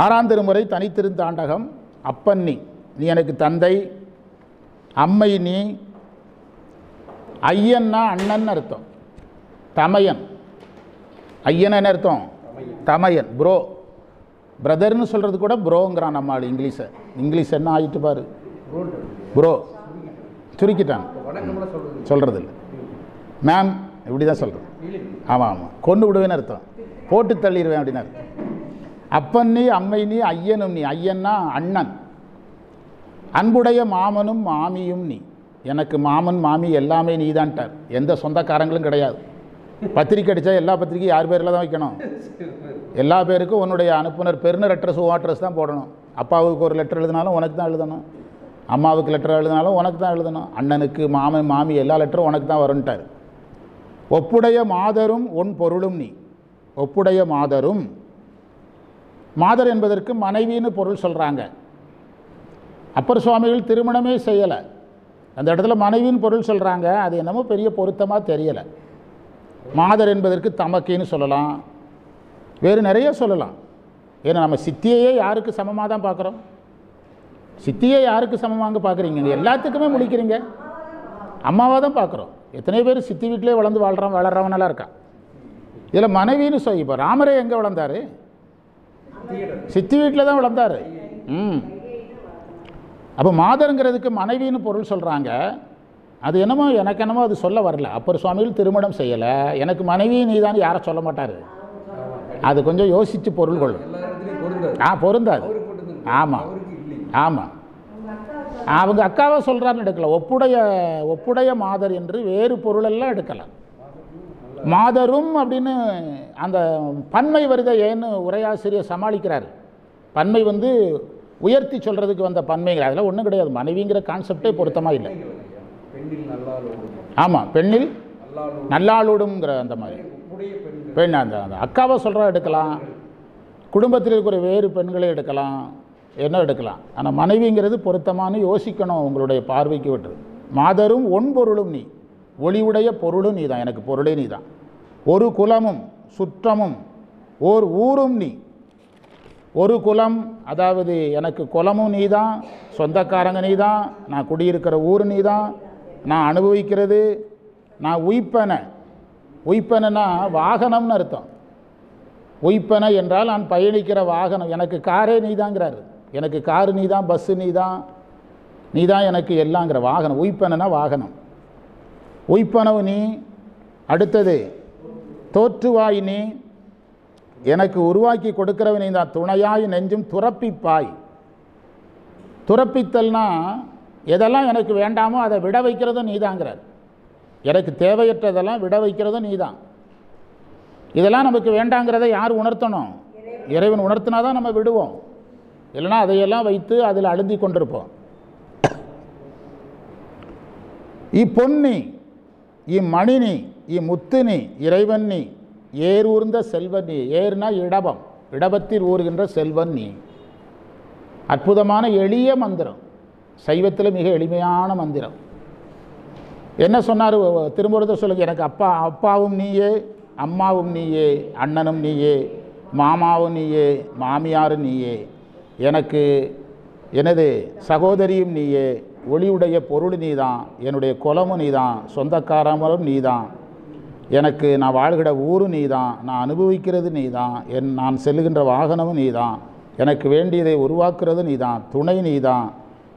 ஆறாம் திருமுறை தனித்திருந்தாண்டகம். அப்பன் நீ, நீ எனக்கு தந்தை. அம்மை நீ. ஐயன்னா அண்ணன் அர்த்தம். தமையன். ஐயன் என்ன அர்த்தம்? தமையன், ப்ரோ. பிரதர்னு சொல்கிறது கூட ப்ரோங்கிறான் நம்மால். இங்கிலீஷ் என்ன ஆகிட்டு பாரு, ப்ரோ சுருக்கிட்டான், சொல்கிறது இல்லை. மேம் இப்படி தான் சொல்கிறது. ஆமாம் ஆமாம், கொண்டு விடுவேன்னு அர்த்தம், போட்டு தள்ளிடுவேன் அப்படின்னு அர்த்தம். அப்பன் நீ, அம்மை நீ, ஐயனும் நீ. ஐயன்னா அண்ணன். அன்புடைய மாமனும் மாமியும் நீ. எனக்கு மாமன் மாமி எல்லாமே நீ தான்ட்டார். எந்த சொந்தக்காரங்களும் கிடையாது. பத்திரிக்கை அடித்தா எல்லா பத்திரிக்கையும் யார் பேரில் தான் வைக்கணும்? எல்லா பேருக்கும் உன்னுடைய அனுப்புனர் பெருனர் அட்ரஸ் அட்ரஸ் தான் போடணும். அப்பாவுக்கு ஒரு லெட்டர் எழுதினாலும் உனக்கு தான் எழுதணும், அம்மாவுக்கு லெட்டர் எழுதினாலும் உனக்கு தான் எழுதணும், அண்ணனுக்கு மாமன் மாமி எல்லா லெட்டரும் உனக்கு தான் வரும்ட்டார். ஒப்புடைய மாதரும் உன் பொருளும் நீ. ஒப்புடைய மாதரும், மாதர் என்பதற்கு மனைவின்னு பொருள் சொல்கிறாங்க. அப்பர் சுவாமிகள் திருமணமே செய்யலை, அந்த இடத்துல மனைவின்னு பொருள் சொல்கிறாங்க. அது என்னமோ பெரிய பொருத்தமாக தெரியலை. மாதர் என்பதற்கு தமக்கைன்னு சொல்லலாம், வேறு நிறைய சொல்லலாம். ஏன்னா நம்ம சித்தியையே யாருக்கு சமமாக தான் பார்க்குறோம். சித்தியை யாருக்கு சமமாக பார்க்குறீங்க? எல்லாத்துக்குமே முழிக்கிறீங்க, அம்மாவாக தான் பார்க்குறோம். எத்தனை பேர் சித்தி வீட்டிலே வளர்ந்து வளர்றவனெல்லாம் இருக்கா. இதில் மனைவின்னு சொல்லி, இப்போ ராமரே எங்கே வளர்ந்தார்? சித்தி வீட்டில் தான் வளர்ந்தார். அப்போ மாதருங்கிறதுக்கு மனைவின்னு பொருள் சொல்கிறாங்க. அது என்னமோ எனக்கு என்னமோ அது சொல்ல வரல. அப்பர் சுவாமிகள் திருமணம் செய்யலை, எனக்கு மனைவி நீ தான் யாரை சொல்ல மாட்டார். அது கொஞ்சம் யோசித்து பொருள் கொள்ளும். பொருந்தாது. ஆமாம் ஆமாம், அவங்க அக்காவை சொல்கிறான்னு எடுக்கலாம். ஒப்புடைய மாதர் என்று வேறு பொருளெல்லாம் எடுக்கலாம். மாதரும் அப்படின்னு அந்த பன்மை வருதை ஏன்னு உரையாசிரியர் சமாளிக்கிறார். பன்மை உயர்த்தி சொல்கிறதுக்கு வந்த பன்மைங்கிற, அதெல்லாம் ஒன்றும் கிடையாது. மனைவிங்கிற கான்செப்டே பொருத்தமாக இல்லை. ஆமாம், பெண்ணில் நல்லாளோடுங்கிற அந்த மாதிரி பெண் அந்த அக்காவை சொல்கிறா எடுக்கலாம். குடும்பத்தில் இருக்கிற வேறு பெண்களை எடுக்கலாம், என்ன எடுக்கலாம். ஆனால் மனைவிங்கிறது பொருத்தமான யோசிக்கணும், உங்களுடைய பார்வைக்கு விட்டு. மாதரும் ஒன் பொருளும் நீ. ஒளிவுடைய பொருளும் நீ தான், எனக்கு பொருளே நீ தான். ஒரு குலமும் சுற்றமும் ஓர் ஊரும் நீ. ஒரு குலம், அதாவது எனக்கு குலமும் நீ தான், சொந்தக்காரங்க நீ தான், நான் குடியிருக்கிற ஊர் நீ தான், நான் அனுபவிக்கிறது, நான் உய்ப்பனா வாகனம்னு அர்த்தம். உய்ப்பன என்றால் நான் பயணிக்கிற வாகனம். எனக்கு காரே நீ தாங்கிறாரு. எனக்கு காரு நீ தான், பஸ்ஸு நீ தான் எனக்கு எல்லாங்கிற வாகனம். உய்ப்பனா வாகனம். உய்ப்பனவு நீ. அடுத்தது தோற்றுவாய் நீ. எனக்கு உருவாக்கி கொடுக்கிறவன் நீ தான். துணையாய் நெஞ்சும் துறப்பிப்பாய். துறப்பித்தல்னா எதெல்லாம் எனக்கு வேண்டாமோ அதை விட வைக்கிறதும் நீ தாங்கிறார். எனக்கு தேவையற்றதெல்லாம் விட வைக்கிறதும் நீ தான். இதெல்லாம் நமக்கு வேண்டாங்கிறத யார் உணர்த்தணும்? இறைவன் உணர்த்தினா தான் நம்ம விடுவோம். இல்லைனா அதையெல்லாம் வைத்து அதில் அழுந்தி கொண்டிருப்போம். இப்பொன்னி, இம்மணினி, இம்முத்துனி, இறைவன் நீ. ஏரூர்ந்த செல்வன் நீ. ஏர்னா இடபம், இடபத்தில் ஊறுகின்ற செல்வன் நீ. அற்புதமான எளிய மந்திரம், சைவத்தில் மிக எளிமையான மந்திரம். என்ன சொன்னார் திரும்புறத சொல்லுங்க. எனக்கு அப்பாவும் நீயே, அம்மாவும் நீயே, அண்ணனும் நீயே, மாமாவும் நீயே, மாமியாரும் நீயே, எனக்கு எனது சகோதரியும் நீயே, ஒளியுடைய பொருள் நீ தான், என்னுடைய குலமும் நீ தான், சொந்தக்காரங்களும் நீ தான், எனக்கு நான் வாழ்கிற ஊரும் நீ தான், நான் அனுபவிக்கிறது நீ தான், நான் செல்லுகின்ற வாகனமும் நீ தான், எனக்கு வேண்டியதை உருவாக்குறது நீ தான், துணை நீ தான்,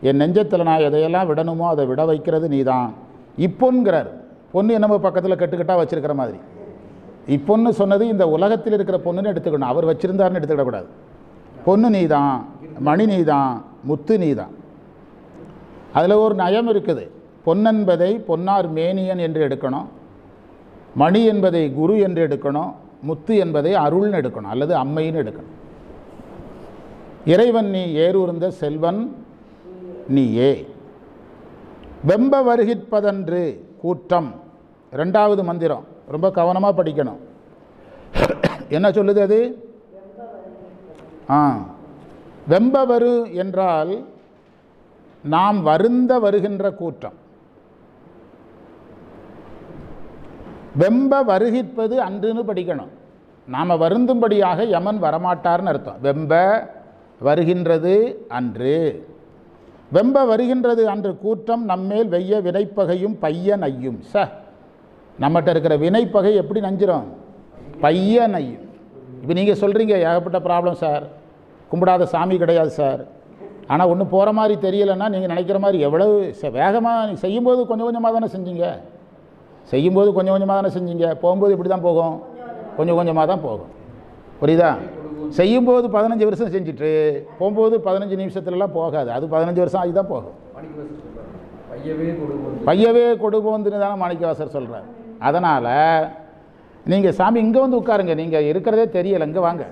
என் நெஞ்சத்தில் நான் எதையெல்லாம் விடணுமோ அதை விட வைக்கிறது நீ தான். இப்பொன்கிறார். பொண்ணு என்னமோ பக்கத்தில் கட்டுக்கட்டாக வச்சுருக்கிற மாதிரி. இப்பொன்னு சொன்னது இந்த உலகத்தில் இருக்கிற பொண்ணுன்னு எடுத்துக்கணும், அவர் வச்சுருந்தாருன்னு எடுத்துக்கிடக்கூடாது. பொண்ணு நீ தான், மணி நீ தான், முத்து நீ தான். அதில் ஒரு நயம் இருக்குது. பொன்னென்பதை பொன்னார் மேனியன் என்று எடுக்கணும், மணி என்பதை குரு என்று எடுக்கணும், முத்து என்பதை அருள்னு எடுக்கணும், அல்லது அம்மைன்னு எடுக்கணும். இறைவன் நீ ஏரூர்ந்த செல்வன் நீயே. வெம்ப வருகிற்பதன்று கூற்றம். ரெண்டாவது மந்திரம் ரொம்ப கவனமாக படிக்கணும். என்ன சொல்லுது அது? வெம்ப வரு என்றால் நாம் வருந்த வருகின்ற கூற்றம். வெம்ப வருகிற்பது அன்றுன்னு படிக்கணும். நாம் வருந்தும்படியாக யமன் வரமாட்டார்னு அர்த்தம். வெம்ப வருகின்றது அன்று. வெம்ப வருகின்றது அன்று கூற்றம் நம்மேல் வெய்ய வினைப்பகையும் பைய நையும். நம்மகிட்ட இருக்கிற வினைப்பகை எப்படி நஞ்சிரும்? பைய நையும். இப்போ நீங்கள் சொல்கிறீங்க ஏகப்பட்ட ப்ராப்ளம் சார், கும்பிடாத சாமி கிடையாது சார், ஆனால் ஒன்றும் போகிற மாதிரி தெரியலைன்னா நீங்கள் நினைக்கிற மாதிரி எவ்வளவு வேகமாக நீ செய்யும்போது கொஞ்சம் கொஞ்சமாக தானே செஞ்சீங்க, செய்யும்போது கொஞ்சம் கொஞ்சமாக தானே செஞ்சீங்க, போகும்போது இப்படி தான் போகும், கொஞ்சம் கொஞ்சமாக தான் போகும். புரியுதா? செய்யும்போது 15 வருஷம் செஞ்சுட்டு போகும்போது 15 நிமிஷத்துலலாம் போகாது, அது 15 வருஷம் ஆகி தான் போகும். பையவே கொடுபோந்துன்னு தானே மாணிக்கவாசர் சொல்கிறார். அதனால் நீங்கள் சாமி இங்கே வந்து உட்காருங்க, நீங்கள் இருக்கிறதே தெரியலை, இங்கே வாங்க,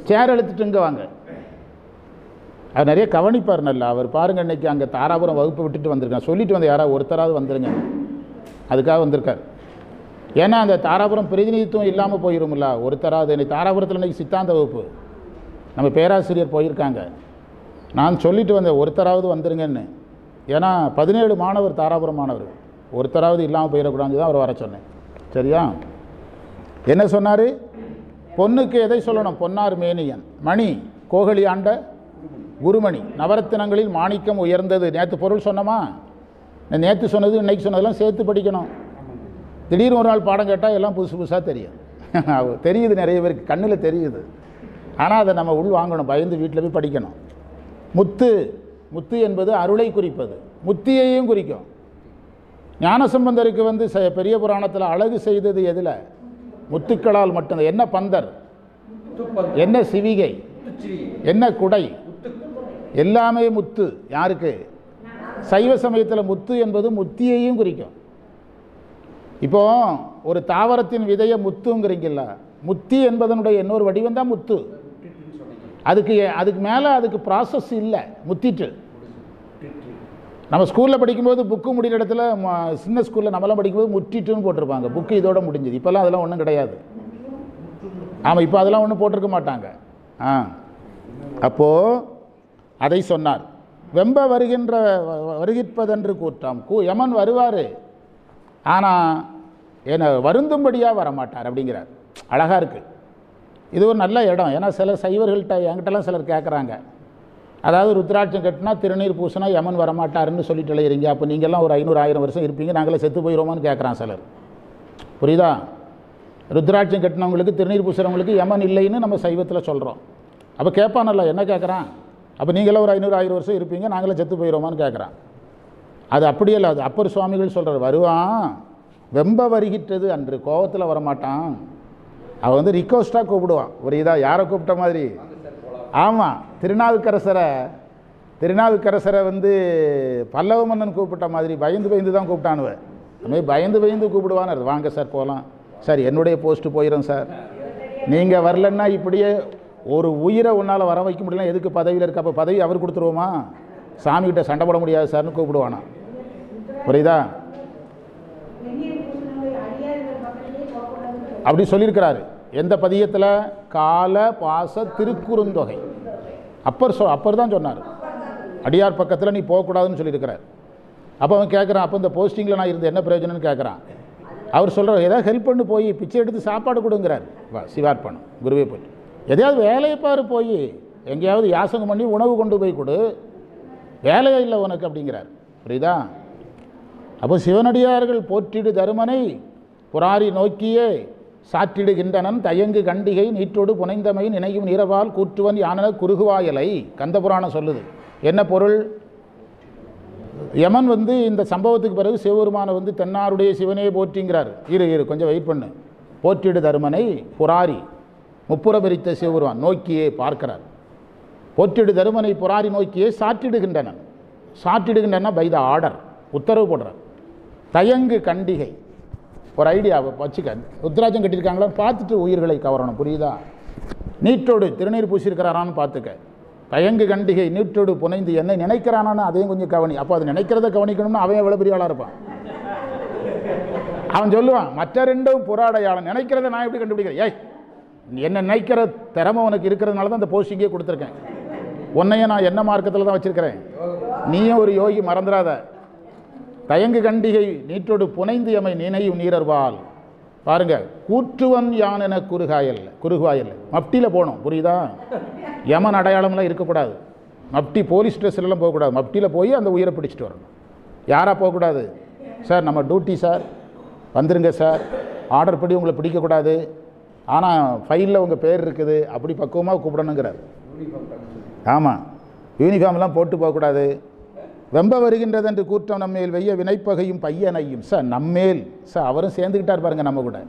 சேர் எழுத்துட்டு இங்கே வாங்க. அவர் நிறைய கவனிப்பார் நல்லா. அவர் பாருங்கள், இன்றைக்கி அங்கே தாராபுரம் வகுப்பு விட்டுட்டு வந்திருக்கேன், சொல்லிட்டு வந்து யாராவது ஒருத்தராவது வந்துருங்க, அதுக்காக வந்திருக்கார். ஏன்னா அந்த தாராபுரம் பிரதிநிதித்துவம் இல்லாமல் போயிருமில்ல, ஒருத்தராவது. இன்னைக்கு தாராபுரத்தில் இன்றைக்கி சித்தாந்த வகுப்பு நம்ம பேராசிரியர் போயிருக்காங்க, நான் சொல்லிட்டு வந்தேன் ஒருத்தராவது வந்துருங்கன்னு. ஏன்னா 17 மாணவர் தாராபுரம் மாணவர், ஒருத்தராவது இல்லாமல் போயிடக்கூடாது தான் அவர் வர சொன்னேன். சரியா? என்ன சொன்னார்? பொண்ணுக்கு எதை சொல்லணும்? பொன்னார் மேனியன் மணி கோகலி ஆண்ட குருமணி நவரத்தினங்களில் மாணிக்கம் உயர்ந்தது. நேற்று பொருள் சொன்னோமா? நேற்று சொன்னது இன்னைக்கு சொன்னதெல்லாம் சேர்த்து படிக்கணும். திடீர்னு ஒரு நாள் பாடம் கேட்டால் எல்லாம் புதுசு புதுசாக தெரியும். தெரியுது, நிறைய பேருக்கு கண்ணில் தெரியுது, ஆனால் அதை நம்ம உள் வாங்கணும், பயந்து வீட்டில் போய் படிக்கணும். முத்து, முத்து என்பது அருளை குறிப்பது, முத்தியையும் குறிக்கும். ஞானசம்பந்தருக்கு வந்து பெரிய புராணத்தில் அழகு செய்தது எதில்? முத்துக்களால் மட்டும்தான். என்ன பந்தர், என்ன சிவிகை, என்ன குடை, எல்லாமே முத்து. யாருக்கு? சைவ சமயத்தில் முத்து என்பது முத்தியையும் குறிக்கும். இப்போ ஒரு தாவரத்தின் விதையை முத்துங்கிறீங்கல்ல, முத்தி என்பதனுடைய இன்னொரு வடிவம் தான் முத்து. அதுக்கு மேலே அதுக்கு ப்ராசஸ் இல்லை, முத்திட்டு. நம்ம ஸ்கூலில் படிக்கும்போது புக்கு முடிகிற இடத்துல, சின்ன ஸ்கூலில் நம்மளாம் படிக்கும்போது முட்டிட்டுன்னு போட்டிருப்பாங்க, புக்கு இதோட முடிஞ்சது. இப்போல்லாம் அதெல்லாம் ஒன்றும் கிடையாது. ஆமாம், இப்போ அதெல்லாம் ஒன்றும் போட்டிருக்க மாட்டாங்க. அப்போது அதை சொன்னார். வெம்ப வருகிற்பதென்று கூற்றம். யமன் வருவார், ஆனால் என்ன வருந்தும்படியாக வரமாட்டார் அப்படிங்கிறார். அழகாக இருக்குது. இது ஒரு நல்ல இடம். ஏன்னா சில சைவர்கள்ட்ட என்கிட்டலாம் சிலர் கேட்குறாங்க, அதாவது ருத்ராட்சம் கட்டினா திருநீர் பூசினா யமன் வரமாட்டாருன்னு சொல்லிட்டு எழுதுறீங்க, அப்போ நீங்கள்லாம் ஒரு 500-1000 வருஷம் இருப்பீங்க, நாங்களே செத்து போயிடுவோமான்னு கேட்குறான் சிலர். புரியுதா? ருத்ராட்சம் கட்டினவங்களுக்கு திருநீர் பூசுகிறவங்களுக்கு யமன் இல்லைன்னு நம்ம சைவத்தில் சொல்கிறோம். அப்போ கேட்பானல்ல, என்ன கேட்குறான், அப்போ நீங்களாம் ஒரு 500-1000 வருஷம் இருப்பீங்க, நாங்களே செத்து போயிடுவோமான்னு கேட்குறான். அது அப்படியே இல்லை, அது அப்பர் சுவாமிகள் சொல்கிறார். வருவான், வெம்ப வருகின்றது அன்று, கோபத்தில் வரமாட்டான். அவன் வந்து ரிக்வஸ்ட்டாக கூப்பிடுவான். ஒரு இதாக யாரை கூப்பிட்ட மாதிரி. ஆமாம், திருநாவுக்கரசரை வந்து பல்லவ மன்னன் கூப்பிட்ட மாதிரி பயந்து பயந்து தான் கூப்பிட்டானுவன். அதுமாதிரி பயந்து பயந்து கூப்பிடுவான்னு. வாங்க சார் போகலாம் சார், என்னுடைய போஸ்ட்டு போயிடும் சார், நீங்கள் வரலன்னா இப்படியே ஒரு உயிரை உன்னால் வர வைக்க முடியல, எதுக்கு பதவியில் இருக்க, அப்போ பதவி அவர் கொடுத்துருவோமா, சாமிகிட்ட சண்டை போட முடியாது சார்னு கூப்பிடுவானா. புரியுதா? அப்படி சொல்லியிருக்கிறாரு. எந்த பதியத்தில்? கால பாச திருக்குறுந்தொகை. அப்பர் தான் சொன்னார், அடியார் பக்கத்தில் நீ போகக்கூடாதுன்னு சொல்லியிருக்கிறார். அப்போ அவன் கேட்குறான், அப்போ இந்த போஸ்டிங்கில் நான் இருந்து என்ன பிரயோஜனம்னு கேட்குறான். அவர் சொல்கிறார், ஏதாவது ஹெல்ப் பண்ணி போய் பிச்சை எடுத்து சாப்பாடு கொடுங்கிறார். சிவார்ப்பணம் குருவே போய் எதையாவது வேலையை பாரு, போய் எங்கேயாவது யாசகம் பண்ணி உணவு கொண்டு போய் கொடு, வேலையே இல்லை உனக்கு அப்படிங்கிறார். புரியுதா? அப்போ சிவனடியார்கள் போற்றிடு தருமனை புராரி நோக்கியே சாற்றிடுகின்றனன் தயங்கு கண்டிகை நீற்றோடு புனைந்தமை நினையும் நீரவால் கூற்றுவன் யானன குறுகுவாயலை. கந்தபுராணம் சொல்லுது. என்ன பொருள்? யமன் வந்து இந்த சம்பவத்துக்கு பிறகு சிவபெருமானை வந்து தென்னாருடைய சிவனே போற்றிங்கிறார். இரு கொஞ்சம் வெயிட் பண்ணு. போற்றிடு தருமனை புராரி, முப்புற பிரித்த சிவபெருமான் நோக்கியே பார்க்கிறார். போற்றிடு தருமனை புராரி நோக்கியே சாற்றிடுகின்றனன். சாற்றிடுகின்றன பை த ஆர்டர், உத்தரவு போடுறார். தயங்கு கண்டிகை, ஒரு ஐடியாவை வச்சுக்க. ருத்ராட்சம் கட்டியிருக்காங்களான்னு பார்த்துட்டு உயிர்களை கவரணும். புரியுதா? நீற்றோடு திருநீர் பூசியிருக்கிறாரான்னு பார்த்துக்க. தயங்கு கண்டிகை நீற்றோடு புனைந்து என்னை நினைக்கிறானான்னு அதையும் கொஞ்சம் கவனி. அப்போ அது நினைக்கிறத கவனிக்கணும்னு அவன் எவ்வளோ பெரிய ஆளாக இருப்பான். அவன் சொல்லுவான், மற்ற ரெண்டும் புறாடையாளன், நினைக்கிறத நான் எப்படி கண்டுபிடிக்கிறேன்? ஏய், என்ன நினைக்கிற திறமை உனக்கு இருக்கிறதுனால தான் அந்த போஸ்டிங்கே கொடுத்துருக்கேன். உன்னையும் நான் என்ன மார்க்கத்தில் தான் வச்சுருக்கிறேன். நீயும் ஒரு யோகி, மறந்துடாத. தயங்கு கண்டிகை நீற்றோடு புனைந்து எமை நினையும் நீரர்வால் பாருங்க, கூற்றுவன் யான் என குறுகுவாயல்ல மப்டியில் போகணும். புரியுதா? யமன் அடையாளம்லாம் இருக்கக்கூடாது. மப்டி போலீஸ் ஸ்டேஷன்லாம் போகக்கூடாது. மப்டியில் போய் அந்த உயிரை பிடிச்சிட்டு வரணும். யாராக போகக்கூடாது? சார் நம்ம டியூட்டி சார், வந்துருங்க சார், ஆர்டர் படி உங்களை பிடிக்கக்கூடாது, ஆனால் ஃபைலில் உங்கள் பேர் இருக்குது, அப்படி பக்குவமாக கூப்பிடணுங்கிறார். ஆமாம், யூனிஃபார்ம்லாம் போட்டு போகக்கூடாது. வெம்ப வருகின்றது என்று கூட்டம் நம்மேல் வெய்ய வினைப்பகையும் பையனையும். சார் நம்மேல் சார் அவரும் சேர்ந்துக்கிட்டார் பாருங்க நம்ம கூட.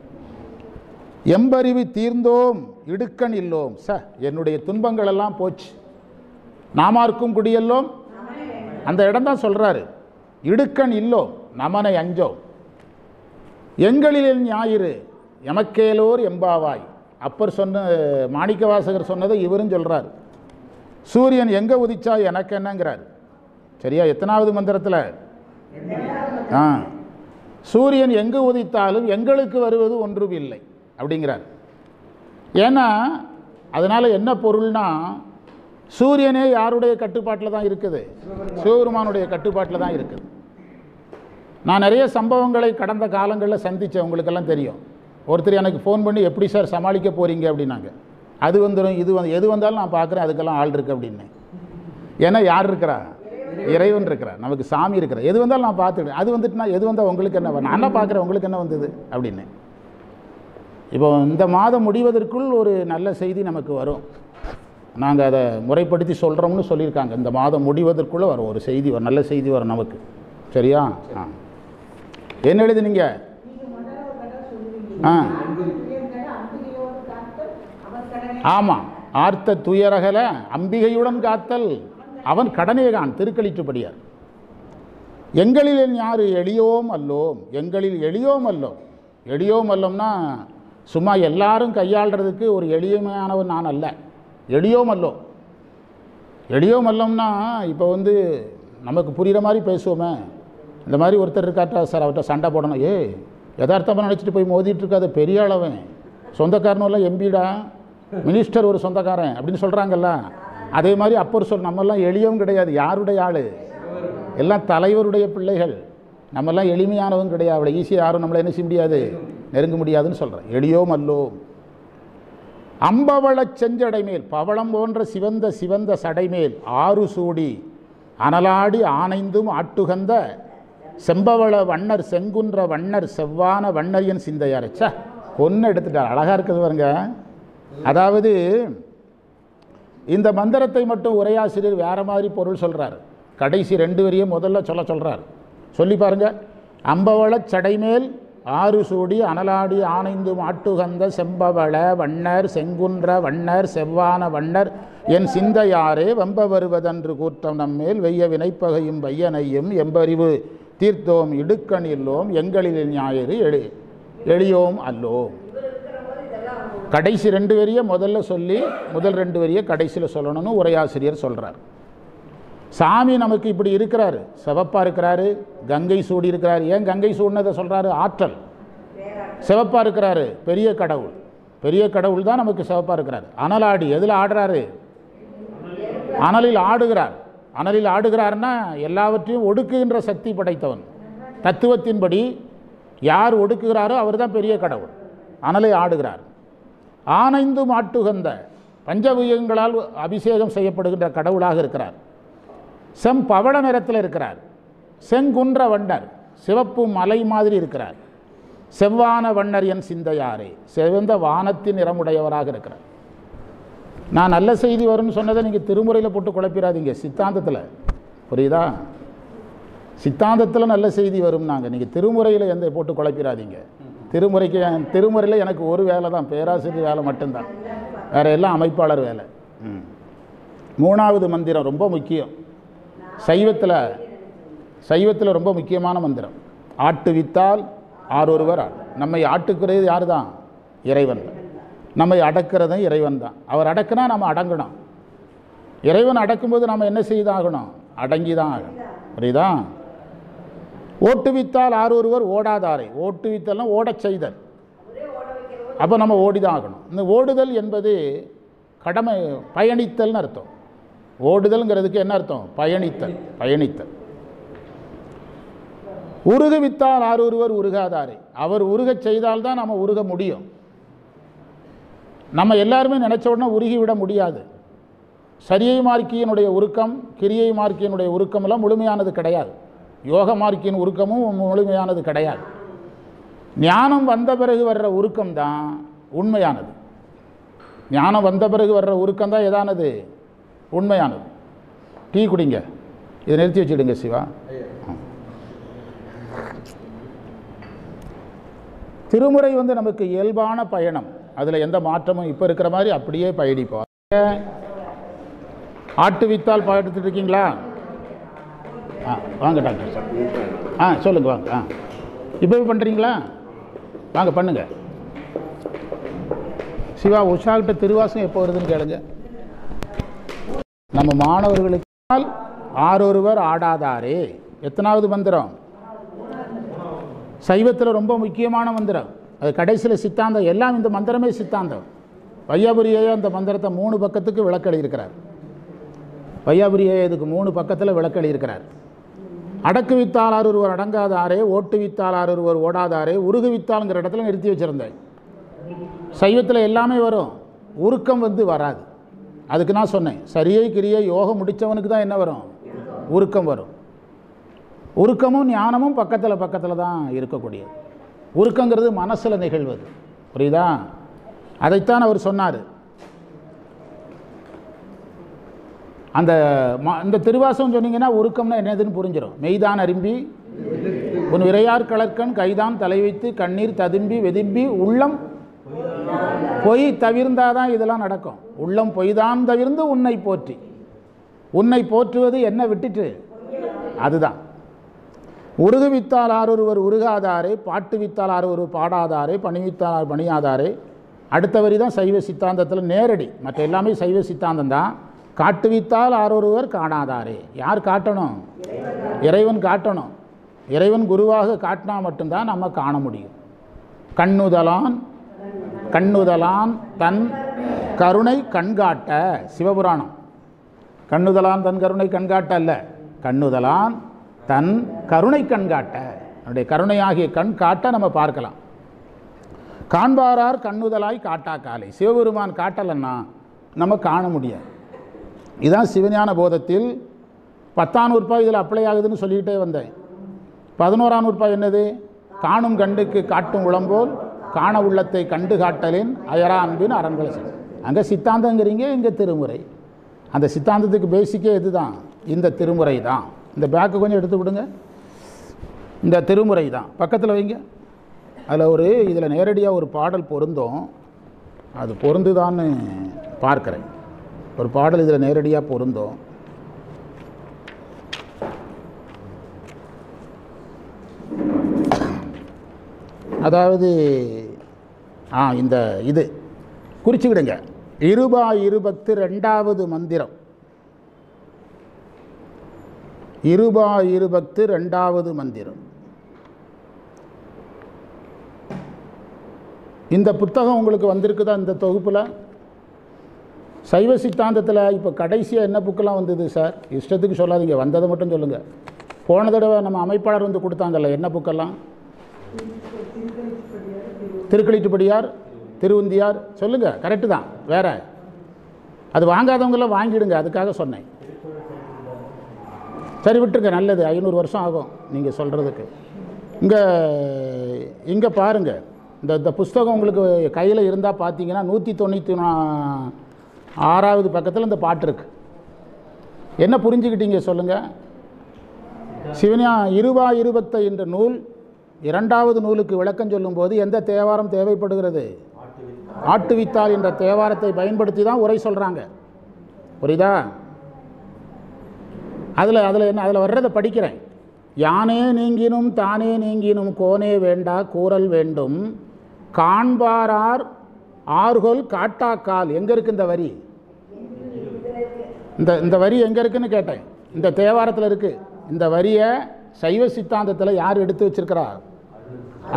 எம்பறிவு தீர்ந்தோம் இடுக்கண் இல்லோம். சார் என்னுடைய துன்பங்கள் எல்லாம் போச்சு, நாமார்க்கும் குடியெல்லோம். அந்த இடம் தான் சொல்கிறாரு. இடுக்கண் இல்லோம் நமனை அஞ்சோம். எங்களில் ஞாயிறு எமக்கேலோர் எம்பாவாய். அப்பர் சொன்ன மாணிக்க வாசகர் சொன்னதை இவரும் சொல்கிறார். சூரியன் எங்கே உதிச்சா எனக்கு என்னங்கிறார். சரியா? எத்தனாவது மந்திரத்தில்? சூரியன் எங்கு உதித்தாலும் எங்களுக்கு வருவது ஒன்றும் இல்லை அப்படிங்கிறார். ஏன்னா அதனால் என்ன பொருள்னா, சூரியனே யாருடைய கட்டுப்பாட்டில் தான் இருக்குது? சிவபெருமானுடைய கட்டுப்பாட்டில் தான் இருக்குது. நான் நிறைய சம்பவங்களை கடந்த காலங்களில் சந்தித்தேன், உங்களுக்கெல்லாம் தெரியும். ஒருத்தர் எனக்கு ஃபோன் பண்ணி எப்படி சார் சமாளிக்க போகிறீங்க அப்படின்னாங்க. அது வந்துடும் இது எது வந்தாலும் நான் பார்க்குறேன், அதுக்கெல்லாம் ஆள் இருக்குது அப்படின்னு. ஏன்னா யார் இருக்கிறா? இறைவன் இருக்கிறார், நமக்கு சாமி இருக்கிறார். எது வந்தாலும் நான் பார்த்துக்கிறேன். அது வந்துட்டுனா எது வந்தால் உங்களுக்கு என்ன, நான் என்ன பார்க்குறேன், உங்களுக்கு என்ன வந்தது அப்படின்னு. இப்போ இந்த மாதம் முடிவதற்குள் ஒரு நல்ல செய்தி நமக்கு வரும். நாங்கள் அதை முறைப்படுத்தி சொல்கிறோம்னு சொல்லியிருக்காங்க. இந்த மாதம் முடிவதற்குள்ளே வரும் ஒரு செய்தி, ஒரு நல்ல செய்தி வரும் நமக்கு. சரியா? என்ன எழுதுனீங்க? ஆமாம், ஆர்த்த துயரகல அம்பிகையுடன் காத்தல் அவன் கடனேகான். திருக்களிற்றுப்படியார். எங்களில் யாரு எளியோம் அல்லோம். எங்களில் எளியோம் அல்லோம். எளியோம் அல்லோம்னா சும்மா எல்லாரும் கையாளுறதுக்கு ஒரு எளிமையானவன் நான் அல்ல. எளியோம் அல்லோம். எளியோம் அல்லோம்னா இப்போ நமக்கு புரிகிற மாதிரி பேசுவோமே. இந்த மாதிரி ஒருத்தர் இருக்காட்டா சார், அவர்கிட்ட சண்டை போடணும். யதார்த்தமாக நினச்சிட்டு போய் மோதிட்டு இருக்காத பெரிய அளவன், சொந்தக்காரனும் எம்பிடா, மினிஸ்டர் ஒரு சொந்தக்காரன் அப்படின்னு சொல்கிறாங்கல்ல. அதே மாதிரி அப்பர் நம்மெல்லாம் எளியவும் கிடையாது. யாருடைய ஆள்? எல்லாம் தலைவருடைய பிள்ளைகள். நம்மெல்லாம் எளிமையானவும் கிடையாது. அவ்வளோ ஈஸியாக யாரும் நம்மளை என்ன செய்ய முடியாது, நெருங்க முடியாதுன்னு சொல்கிறேன். எளியோம் அல்லோ. அம்பவள செஞ்சடை மேல் பவளம் போன்ற சிவந்த சிவந்த சடைமேல் ஆறு சூடி அனலாடி ஆனைந்தும் ஆட்டுகந்த செம்பவள வண்ணர் செங்குன்ற வண்ணர் செவ்வான வண்ணரியன் சிந்தையாரச்சா கொன்று எடுத்துட்டார். அழகாக இருக்குது பாருங்க. அதாவது இந்த மந்திரத்தை மட்டும் உரையாசிரியர் வேறு மாதிரி பொருள் சொல்கிறார். கடைசி 2 வரியை முதல்ல சொல்கிறார். சொல்லி பாருங்க. அம்பவள சடைமேல் ஆறு சூடி அனலாடி ஆனைந்து மாட்டுகந்த செம்பவள வண்ணர் செங்குன்ற வண்ணர் செவ்வான வண்ணர் என் சிந்தையாரே வம்ப வருவதன்று கூட்டம் நம்மேல் வெய்ய வினைப்பகையும் பையனையும் எம்பறிவு தீர்த்தோம் இடுக்கண் இல்லோம் எங்களில் ஞாயிறு எளியோம் அல்லோம். கடைசி 2 வரியை முதல்ல சொல்லி முதல் 2 வரியை கடைசியில் சொல்லணும்னு உரையாசிரியர் சொல்கிறார். சாமி நமக்கு இப்படி இருக்கிறாரு, சிவப்பாக இருக்கிறாரு, கங்கை சூடி இருக்கிறாரு. ஏன் கங்கை சூடினதை சொல்கிறாரு? ஆற்றல். சிவப்பாக இருக்கிறாரு, பெரிய கடவுள். பெரிய கடவுள் தான் நமக்கு சிவப்பாக இருக்கிறார். அனலாடி எதில் ஆடுறாரு? அனலில் ஆடுகிறார். அனலில் ஆடுகிறார்னா எல்லாவற்றையும் ஒடுக்குகின்ற சக்தி படைத்தவன். தத்துவத்தின்படி யார் ஒடுக்குகிறாரோ அவர் தான் பெரிய கடவுள். அனலை ஆடுகிறார். ஆனைந்து மாட்டுகந்த பஞ்சபூதங்களால் அபிஷேகம் செய்யப்படுகின்ற கடவுளாக இருக்கிறார். செம்பவள நிறத்தில் இருக்கிறார். செங்குன்ற வண்ணர் சிவப்பு மலை மாதிரி இருக்கிறார். செவ்வான வண்ணர் என் சிந்தையாரே சிவந்த வானத்தின் நிறமுடையவராக இருக்கிறார். நான் நல்ல செய்தி வரும்னு சொன்னதை நீங்கள் திருமுறையில் போட்டு குழப்பிடாதீங்க. சித்தாந்தத்தில் புரியுதா? சித்தாந்தத்தில் நல்ல செய்தி வரும். நீங்கள் திருமுறையில் எந்த போட்டு குழப்பிடாதீங்க. திருமுறையில் எனக்கு ஒரு வேலை தான், பேராசிரியர் வேலை மட்டும்தான். வேறு எல்லாம் அமைப்பாளர் வேலை. 3வது மந்திரம் ரொம்ப முக்கியம். சைவத்தில் ரொம்ப முக்கியமான மந்திரம். ஆட்டுவித்தால் ஆரொருவர் ஆள். நம்மை ஆட்டுக்கிறது யார் தான்? இறைவன் தான். நம்மை அடக்கிறதும் இறைவன் தான். அவர் அடக்குனா நம்ம அடங்கணும். இறைவன் அடக்கும்போது நம்ம என்ன செய்தாகணும்? அடங்கி தான் ஆகணும். புரியுதா? ஓட்டுவித்தால் ஆரொருவர் ஓடாதாரை. ஓட்டுவித்தல்னா ஓடச் செய்தல். அப்போ நம்ம ஓடிதான் ஆகணும். இந்த ஓடுதல் என்பது கடமை, பயணித்தல்னு அர்த்தம். ஓடுதல்ங்கிறதுக்கு என்ன அர்த்தம்? பயணித்தல். உருகுவித்தால் ஆரொருவர் உருகாதாரை. அவர் உருகச் செய்தால்தான் நம்ம உருக முடியும். நம்ம எல்லாருமே நினச்ச உடனே உருகிவிட முடியாது. சரியை மார்க்கியினுடைய உருக்கம், கிரியை மார்க்கியினுடைய உருக்கமெல்லாம் முழுமையானது கிடையாது. யோக மார்க்கியின் உருக்கமும் முழுமையானது கிடையாது. ஞானம் வந்த பிறகு வர்ற உருக்கம் தான் உண்மையானது. ஞானம் வந்த பிறகு வர்ற உருக்கம் தான் எதானது? உண்மையானது. டீ குடிங்க, இதை நிறுத்தி வச்சுடுங்க சிவா. திருமுறை நமக்கு இயல்பான பயணம், அதில் எந்த மாற்றமும் இப்போ இருக்கிற மாதிரி அப்படியே பயணிப்போம். ஆட்டுவித்தால் பாடுத்துட்டு இருக்கீங்களா? வாங்க டாக்டர் சார். சொல்லுங்கள் வாங்க. இப்போவே பண்ணுறீங்களா? வாங்க பண்ணுங்க. சிவா, உஷாக்கிட்ட திருவாசகம் எப்போ வருதுன்னு கேளுங்க. நம்ம மாணவர்களுக்கு ஆரொருவர் ஆடாதாரே எத்தனாவது மந்திரம்? சைவத்தில் ரொம்ப முக்கியமான மந்திரம். அது கடைசியில் சித்தாந்தம். எல்லாம் இந்த மந்திரமே சித்தாந்தம். வையாபுரியே அந்த மந்திரத்தை 3 பக்கத்துக்கு விளக்கெழி இருக்கிறார். வையாபுரியே இதுக்கு 3 பக்கத்தில் விளக்கெழி இருக்கிறார். அடக்கு வித்தால் ஒருவர் அடங்காதாரே, ஓட்டு வித்தால் ஒருவர் ஓடாதாரே, உருகு வித்தால்ங்கிற இடத்துல நிறுத்தி வச்சுருந்தேன். சைவத்தில் எல்லாமே வரும், உருக்கம் வராது. அதுக்கு நான் சொன்னேன், சரியை கிரியை யோகம் முடித்தவனுக்கு தான் என்ன வரும்? உருக்கம் வரும். உருக்கமும் ஞானமும் பக்கத்தில் தான் இருக்கக்கூடியது. உருக்கங்கிறது மனசில் நிகழ்வது. புரியுதா? அதைத்தான் அவர் சொன்னார். அந்த திருவாசகம் சொன்னீங்கன்னா உருக்கம்னா என்னதுன்னு புரிஞ்சிடும். மெய்தான் அரும்பி உன் விரையார் கலர்கண் கைதான் தலை வைத்து கண்ணீர் ததும்பி வெதும்பி உள்ளம் பொய் தவிர்ந்தாதான் இதெல்லாம் நடக்கும். உள்ளம் பொய்தான் தவிர்ந்து உன்னை போற்றி. உன்னை போற்றுவது என்ன விட்டுட்டு? அதுதான். உருகு வித்தால் ஆரொருவர் உருகாதாரே, பாட்டு வித்தால் ஆரொருவர் பாடாதாரே, பணிவித்தால் பணியாதாரே. அடுத்த வரி தான் சைவ சித்தாந்தத்தில் நேரடி. மற்ற எல்லாமே சைவ சித்தாந்தம் தான். காட்டுவித்தால் ஆரொருவர் காணாதாரே. யார் காட்டணும்? இறைவன் காட்டணும். இறைவன் குருவாக காட்டினா மட்டும்தான் நம்ம காண முடியும். கண்ணுதலான் தன் கருணை கண்காட்ட. சிவபுராணம். கண்ணுதலான் தன் கருணை கண்காட்ட அல்ல, கண்ணுதலான் தன் கருணை கண்காட்ட. அவனுடைய கருணையாகிய கண் காட்ட நம்ம பார்க்கலாம். காண்பாரார் கண்ணுதலாய் காட்டா காலை. சிவபெருமான் காட்டலைன்னா நம்ம காண முடியாது. இதுதான் சிவஞான போதத்தில் 10ஆம் நூற்பாய் இதில் அப்ளை ஆகுதுன்னு சொல்லிக்கிட்டே வந்தேன். 11ஆம் நூற்பாய் என்னது? காணும் கண்டுக்கு காட்டும் உளம்போல் காண உள்ளத்தை கண்டு காட்டலின் அயரா அன்பின் அரண்களை. அங்கே சித்தாந்தங்கிறீங்க, இங்கே திருமுறை. அந்த சித்தாந்தத்துக்கு பேசிக்கே இதுதான், இந்த திருமுறை தான். இந்த பேக்கை கொஞ்சம் எடுத்து விடுங்க. இந்த திருமுறை தான் பக்கத்தில் வைங்க. அதில் இதில் நேரடியாக ஒரு பாடல் பொருந்தும். அது பொருந்துதான்னு பார்க்குறேன். ஒரு பாடல் இதில் நேரடியாக பொருந்தும். அதாவது இந்த இது குறிச்சுக்கிடுங்க. இருபா இருபத்து 2வது மந்திரம். இருபா இருபத்து 2வது மந்திரம். இந்த புத்தகம் உங்களுக்கு வந்திருக்குதா? இந்த தொகுப்பில் சைவ சித்தாந்தத்தில் இப்போ கடைசியாக என்ன புக்கெல்லாம் வந்தது சார்? இஷ்டத்துக்கு சொல்லாதீங்க, வந்ததை மட்டும் சொல்லுங்கள். போன தடவை நம்ம அமைப்பாளர் கொடுத்தாங்கல்ல, என்ன புக்கெல்லாம்? திருக்களிட்டுப்படியார், திருவுந்தியார். சொல்லுங்கள், கரெக்டு தான். வேறு அது வாங்காதவங்களாம் வாங்கிடுங்க, அதுக்காக சொன்னேன். சரி விட்டுருங்க, நல்லது. 500 வருஷம் ஆகும் நீங்கள் சொல்கிறதுக்கு. இங்கே பாருங்கள், இந்த புஸ்தகம் உங்களுக்கு கையில் இருந்தால் பார்த்தீங்கன்னா 196வது பக்கத்தில் இந்த பாட்டு இருக்குது. என்ன புரிஞ்சுக்கிட்டீங்க சொல்லுங்கள்? இருபா இருபத்தை என்ற நூல் 2வது நூலுக்கு விளக்கம் சொல்லும்போது எந்த தேவாரம் தேவைப்படுகிறது? ஆட்டுவித்தால் என்ற தேவாரத்தை பயன்படுத்தி தான் உரை சொல்கிறாங்க. புரியுதா? அதில் என்ன, அதில் வர்றதை படிக்கிறேன். யானே நீங்கினும் தானே நீங்கினும் கோனே வேண்டா கூறல் வேண்டும் காண்பாரார் ஆர்கொல் காட்டாக்கால். எங்கே இருக்குது இந்த வரி? இந்த வரி எங்கே இருக்குன்னு கேட்டேன். இந்த தேவாரத்தில் இருக்குது. இந்த வரியை சைவ சித்தாந்தத்தில் யார் எடுத்து வச்சிருக்கிறார்?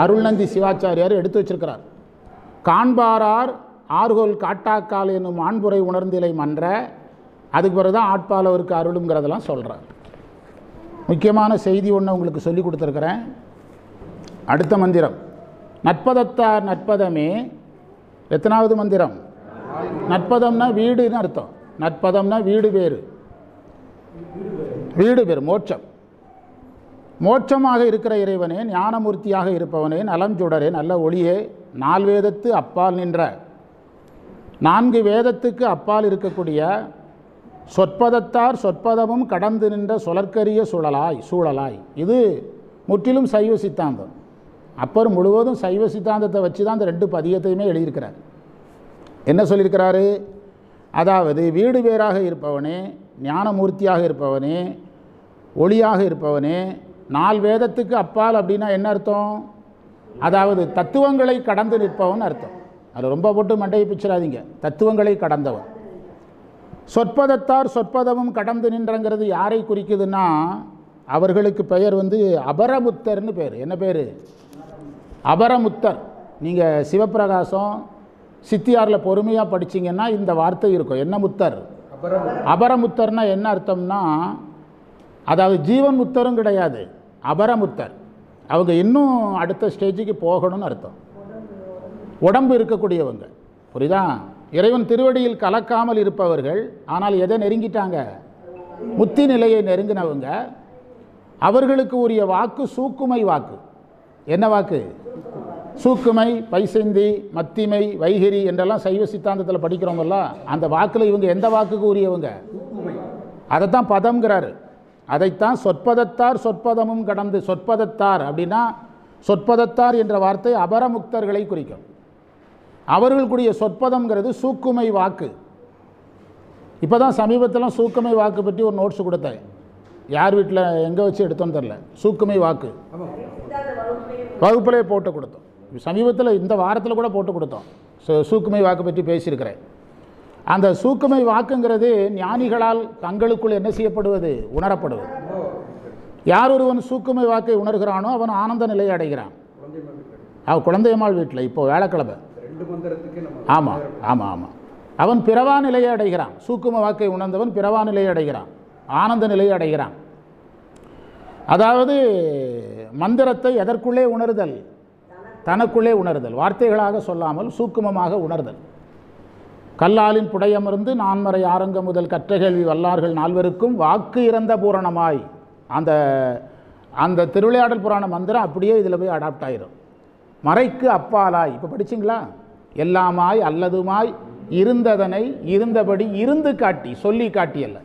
அருள்நந்தி சிவாச்சாரியார் எடுத்து வச்சிருக்கிறார். காண்பாரார் ஆர்கொல் காட்டாக்கால் என்னும் ஆண்புரை உணர்ந்திலை மன்ற. அதுக்கு பிறகு தான் ஆட்பாலவருக்கு அருளுங்கிறதெல்லாம் சொல்கிறார். முக்கியமான செய்தி ஒன்று உங்களுக்கு சொல்லி கொடுத்துருக்கிறேன். அடுத்த மந்திரம் நட்பதத்தார் நட்பதமே எத்தனாவது மந்திரம்? நட்பதம்னா வீடுன்னு அர்த்தம். நட்பதம்னா வீடு பேரு, வீடு பேர் மோட்சம். மோட்சமாக இருக்கிற இறைவனே, ஞானமூர்த்தியாக இருப்பவனே, நலம் சுடரே, நல்ல ஒளியே, 4 வேதத்து அப்பால் நின்ற, 4 வேதத்துக்கு அப்பால் இருக்கக்கூடிய சொற்பதத்தார் சொற்பதமும் கடந்து நின்ற சொலற்கரிய சூழலாய். இது முற்றிலும் சைவ சித்தாந்தம். அப்பர் முழுவதும் சைவ சித்தாந்தத்தை வச்சு தான் இந்த 2 பதியத்தையுமே எழுதியிருக்கிறார். என்ன சொல்லியிருக்கிறாரு? அதாவது வீடு பேராக இருப்பவனே, ஞானமூர்த்தியாக இருப்பவனே, ஒளியாக இருப்பவனே, 4 வேதத்துக்கு அப்பால் அப்படின்னா என்ன அர்த்தம்? அதாவது தத்துவங்களை கடந்து நிற்பவன் அர்த்தம். அது ரொம்ப போட்டு மண்டையை பிச்சிடாதீங்க. தத்துவங்களை கடந்தவன். சொற்பதத்தார் சொற்பதமும் கடந்து நின்றங்கிறது யாரை குறிக்குதுன்னா, அவர்களுக்கு பெயர் அபரமுத்தர்னு பேர். என்ன பேர்? அபரமுத்தர். நீங்கள் சிவப்பிரகாசம் சித்தியாரில் பொறுமையாக படிச்சிங்கன்னா இந்த வார்த்தை இருக்கும். என்ன முத்தர்? அபரமுத்தர்னா என்ன அர்த்தம்னா, அதாவது ஜீவன் முத்தரும் கிடையாது, அபரமுத்தர். அவங்க இன்னும் அடுத்த ஸ்டேஜுக்கு போகணும்னு அர்த்தம். உடம்பு இருக்கக்கூடியவங்க, புரியுதா? இறைவன் திருவடியில் கலக்காமல் இருப்பவர்கள். ஆனால் எதை நெருங்கிட்டாங்க? முத்தி நிலையை நெருங்கினவங்க. அவர்களுக்கு உரிய வாக்கு சூக்குமை வாக்கு. என்ன வாக்கு? சூக்குமை, பைசந்தி, மத்திமை, வைகிரி என்றெல்லாம் சைவ சித்தாந்தத்தில் படிக்கிறவங்கள அந்த வாக்கில் இவங்க எந்த வாக்குக்கு உரியவங்க? அதைத்தான் பதம்ங்கிறாரு. அதைத்தான் சொற்பதத்தார் சொற்பதமும் கடந்து. சொற்பதத்தார் அப்படின்னா, சொற்பதத்தார் என்ற வார்த்தை அபரமுக்தர்களை குறிக்கும். அவர்களுக்குரிய சொற்பதம்ங்கிறது சூக்குமை வாக்கு. இப்போ தான் சமீபத்தில் சூக்குமை வாக்கு பற்றி ஒரு நோட்ஸ் கொடுத்தேன். யார் வீட்டில் எங்கே வச்சு எடுத்தோன்னு தெரில. சூக்குமை வாக்கு வகுப்பிலே போட்டு கொடுத்தோம். சமீபத்தில் இந்த வாரத்தில் கூட போட்டு கொடுத்தோம். சூக்குமை வாக்கு பற்றி பேசியிருக்கிறேன். அந்த சூக்குமை வாக்குங்கிறது ஞானிகளால் தங்களுக்குள் என்ன செய்யப்படுவது? உணரப்படுவது. யார் ஒருவன் சூக்குமை வாக்கை உணர்கிறானோ அவன் ஆனந்த நிலையை அடைகிறான். அவன் குழந்தையம்மாள் வீட்டில் இப்போ வேலைக்கிழமை. ஆமாம் ஆமாம் ஆமாம். அவன் பிறவா நிலையை அடைகிறான். சூக்கும வாக்கை உணர்ந்தவன் பிறவா நிலையை அடைகிறான், ஆனந்த நிலையை அடைகிறான். அதாவது மந்திரத்தை எதற்குள்ளே உணர்தல்? தனக்குள்ளே உணர்தல். வார்த்தைகளாக சொல்லாமல் சூக்குமமாக உணர்தல். கல்லாலின் புடையமர்ந்து நான்மறை ஆரங்க முதல் கற்ற கேள்வி வல்லார்கள் 4 வாக்கு இறந்த பூரணமாய். அந்த அந்த திருவிளையாடல் புராண மந்திரம் அப்படியே இதில் போய் அடாப்ட் ஆயிரும். மறைக்கு அப்பாலாய். இப்போ படிச்சிங்களா? எல்லாமாய் அல்லதுமாய் இருந்ததனை இருந்தபடி இருந்து காட்டி, சொல்லி காட்டியல்ல.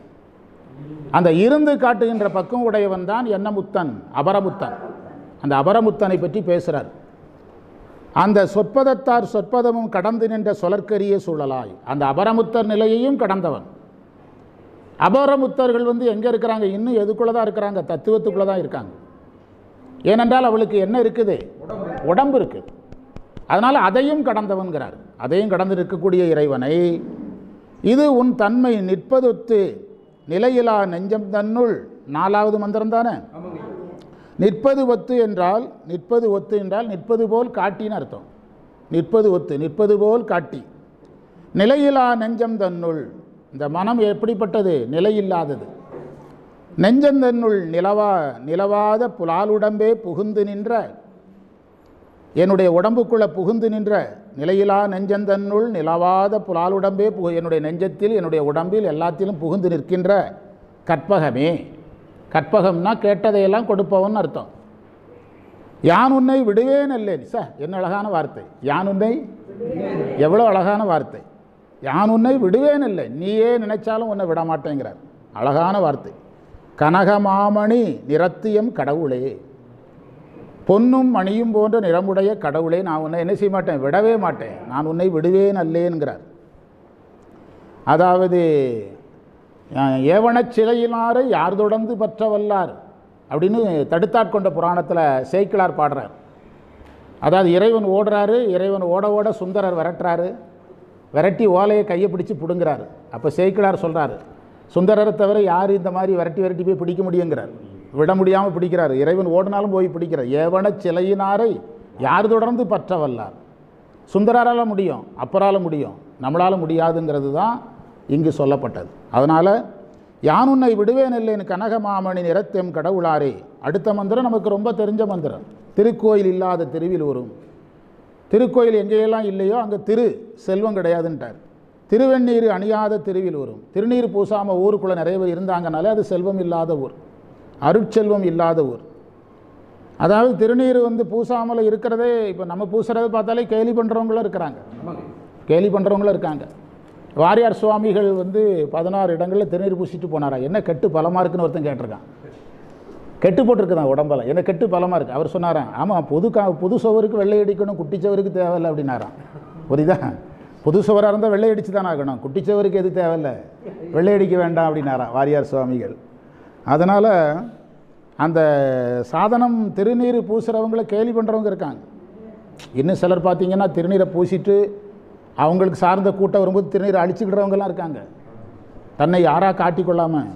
அந்த இருந்து காட்டுகின்ற பக்கம் உடையவன் தான் என்ன முத்தன்? அபரமுத்தன். அந்த அபரமுத்தனை பற்றி பேசுகிறார். அந்த சொற்பதத்தார் சொற்பதமும் கடந்து நின்ற சொலற்கரிய சூழலாய். அந்த அபரமுத்தர் நிலையையும் கடந்தவன். அபரமுத்தர்கள் எங்கே இருக்கிறாங்க? இன்னும் எதுக்குள்ளே தான் இருக்கிறாங்க? தத்துவத்துக்குள்ளே தான் இருக்காங்க. ஏனென்றால் அவளுக்கு என்ன இருக்குது? உடம்பு இருக்குது. அதனால் அதையும் கடந்தவன்கிறார். அதையும் கடந்து இருக்கக்கூடிய இறைவனை, இது உன் தன்மை நிற்பதொத்து நிலையிலா நெஞ்சம் தன்னுள். 4வது மந்திரம் தானே? நிற்பது ஒத்து என்றால், நிற்பது ஒத்து என்றால் நிற்பது போல் காட்டின்னு அர்த்தம். நிற்பது ஒத்து, நிற்பது போல் காட்டி. நிலையிலா நெஞ்சம் தன்னுள். இந்த மனம் எப்படிப்பட்டது? நிலையில்லாதது. நெஞ்சந்தன்னுள் நிலவாத புலாலுடம்பே புகுந்து நின்ற, என்னுடைய உடம்புக்குள்ளே புகுந்து நின்ற நிலையிலா நெஞ்சந்தன்னுள் நிலவாத புலாலுடம்பே என்னுடைய நெஞ்சத்தில், என்னுடைய உடம்பில் எல்லாத்திலும் புகுந்து நிற்கின்ற கற்பகமே. கற்பகம்னா கேட்டதையெல்லாம் கொடுப்பவன் அர்த்தம். யான் உன்னை விடுவேன் அல்லேன். என்ன அழகான வார்த்தை! யான் உன்னை, எவ்வளோ அழகான வார்த்தை! யான் உன்னை விடுவேன் இல்லை, நீயே நினைச்சாலும் உன்னை விட மாட்டேங்கிறார். அழகான வார்த்தை. கனகமாமணி நிறத்தியம் கடவுளே, பொன்னும் மணியும் போன்ற நிறமுடைய கடவுளே, நான் உன்னை என்ன செய்ய மாட்டேன்? விடவே மாட்டேன். நான் உன்னை விடுவேன் அல்லேன்கிறார். அதாவது ஏவனச் சிலையினாரை யார் தொடர்ந்து பற்ற வல்லார் அப்படின்னு தடுத்தாட்கொண்ட புராணத்தில் சேக்கிழார் பாடுறார். அதாவது இறைவன் ஓடுறாரு, இறைவன் ஓட ஓட சுந்தரர் விரட்டுறாரு, விரட்டி ஓலையை கையை பிடிச்சி பிடுங்குறாரு. அப்போ சேக்கிழார் சொல்கிறாரு, சுந்தரரை தவிர யார் இந்த மாதிரி விரட்டி விரட்டி போய் பிடிக்க முடியுங்கிறார். விட முடியாமல் பிடிக்கிறார். இறைவன் ஓடினாலும் போய் பிடிக்கிறார். ஏவனச் சிலையினாரை யார் தொடர்ந்து பற்ற வல்லார். சுந்தரால் முடியும், அப்பரால் முடியும், நம்மளால் முடியாதுங்கிறது தான் இங்கு சொல்லப்பட்டது. அதனால் யான் உன்னை விடுவேன் இல்லைன்னு கனகமாமணி நிறத்தெம் கடவுளாரே. அடுத்த மந்திரம் நமக்கு ரொம்ப தெரிஞ்ச மந்திரம். திருக்கோயில் இல்லாத தெருவில் வரும் திருக்கோயில் எங்கேயெல்லாம் இல்லையோ அங்கே திரு செல்வம் கிடையாதுன்ட்டார். திருவெண்ணீர் அணியாத திருவில் ஊரும். திருநீர் பூசாமல் ஊருக்குள்ளே நிறைய பேர் இருந்தாங்கனாலே அது செல்வம் இல்லாத ஊர், அருட்செல்வம் இல்லாத ஊர். அதாவது திருநீர் வந்து பூசாமல் இருக்கிறதே, இப்போ நம்ம பூசுறதை பார்த்தாலே கேலி பண்ணுறவங்களும் இருக்கிறாங்க, கேலி பண்ணுறவங்களும் இருக்காங்க. வாரியார் சுவாமிகள் வந்து 16 இடங்களில் திருநீர் பூசிட்டு போனாரா. என்ன கெட்டு பலமாக இருக்குன்னு ஒருத்தன் கேட்டிருக்கான். கெட்டு போட்டிருக்குதான் உடம்பெல்லாம், என்ன கெட்டு பலமாக இருக்குது. அவர் சொன்னாராம், ஆமாம் புது சுவருக்கு வெள்ளை அடிக்கணும், குட்டிச்சவருக்கு தேவையில்லை அப்படின்னாராம். புரியுதா? புது சுவராக இருந்தால் வெள்ளை அடித்து தானே ஆகணும், குட்டிச்சவருக்கு எது தேவையில்லை, வெள்ளை அடிக்க வேண்டாம் அப்படின்னாராம் வாரியார் சுவாமிகள். அதனால் அந்த சாதனம் திருநீர் பூசுகிறவங்களை கேலி பண்ணுறவங்க இருக்காங்க. இன்னும் சிலர் பார்த்திங்கன்னா திருநீரை பூசிட்டு அவங்களுக்கு சார்ந்த கூட்டம் வரும்போது திருநீரை அழிச்சுக்கிடுறவங்கலாம் இருக்காங்க. தன்னை யாராக காட்டிக்கொள்ளாமல்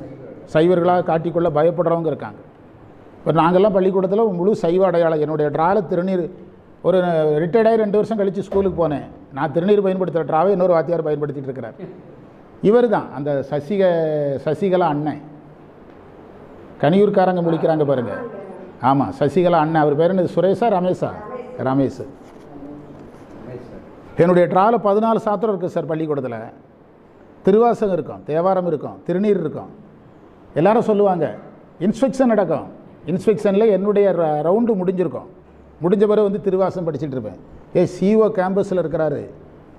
சைவர்களாக காட்டிக்கொள்ள பயப்படுறவங்க இருக்காங்க. இப்போ நாங்கள்லாம் பள்ளிக்கூடத்தில் முழு சைவ அடையாளம். என்னுடைய ட்ராவில் திருநீர் ஒரு ரிட்டையர்டாகி 2 வருஷம் கழித்து ஸ்கூலுக்கு போனேன். நான் திருநீர் பயன்படுத்துகிற ட்ராவை இன்னொரு வாத்தியார் பயன்படுத்திகிட்டு இருக்கிறார். இவர் தான் அந்த சசிகலா அண்ணன், கனியூர்காரங்க முடிக்கிறாங்க பாருங்கள். ஆமாம், சசிகலா அண்ணன். அவர் பேர் என்ன, சுரேஷா ரமேஷா? ரமேஷ். என்னுடைய ட்ராவில் 14 சாத்திரம் இருக்குது சார் பள்ளிக்கூடத்தில். திருவாசகம் இருக்கும், தேவாரம் இருக்கும், திருநீர் இருக்கும். எல்லாரும் சொல்லுவாங்க இன்ஸ்பெக்ஷன் நடக்கும். இன்ஸ்பெக்ஷனில் என்னுடைய ரவுண்டு முடிஞ்சிருக்கும். முடிஞ்ச பிறகு வந்து திருவாசகம் படிச்சுட்டு இருப்பேன். சிஓ கேம்பஸில் இருக்கிறாரு,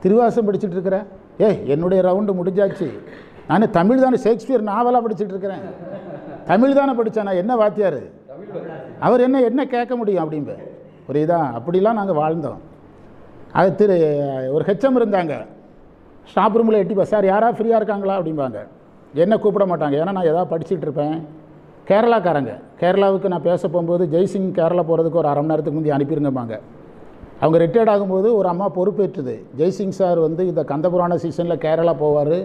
திருவாசகம் படிச்சுட்டு இருக்கிறேன். என்னுடைய ரவுண்டு முடிஞ்சாச்சு, நான் தமிழ் தானே, ஷேக்ஸ்பியர் நாவலாக படிச்சுட்டு இருக்கிறேன், தமிழ் தானே படித்தேன், நான் என்ன வாத்தியார், அவர் என்ன கேட்க முடியும் அப்படின்பேன். புரியுதா? அப்படிலாம் நாங்கள் வாழ்ந்தோம். அது ஒரு ஹெச்எம் இருந்தாங்க, ஸ்டாப் ரூமில் எட்டி சார் யாராவது ஃப்ரீயாக இருக்காங்களா அப்படிம்பாங்க. என்ன கூப்பிட மாட்டாங்க, ஏன்னா நான் எதாவது படிச்சுட்டு இருப்பேன். கேரளாக்காரங்க, கேரளாவுக்கு நான் பேச போகும்போது ஜெய்சிங் கேரளா போகிறதுக்கு ஒரு 1/2 மணி நேரத்துக்கு முந்தைய அனுப்பிடுங்கம்பாங்க. அவங்க ரிட்டையர்ட் ஆகும்போது ஒரு அம்மா பொறுப்பேற்றுது, ஜெய்சிங் சார் வந்து இந்த கந்தபுராண சீசனில் கேரளா போவார்,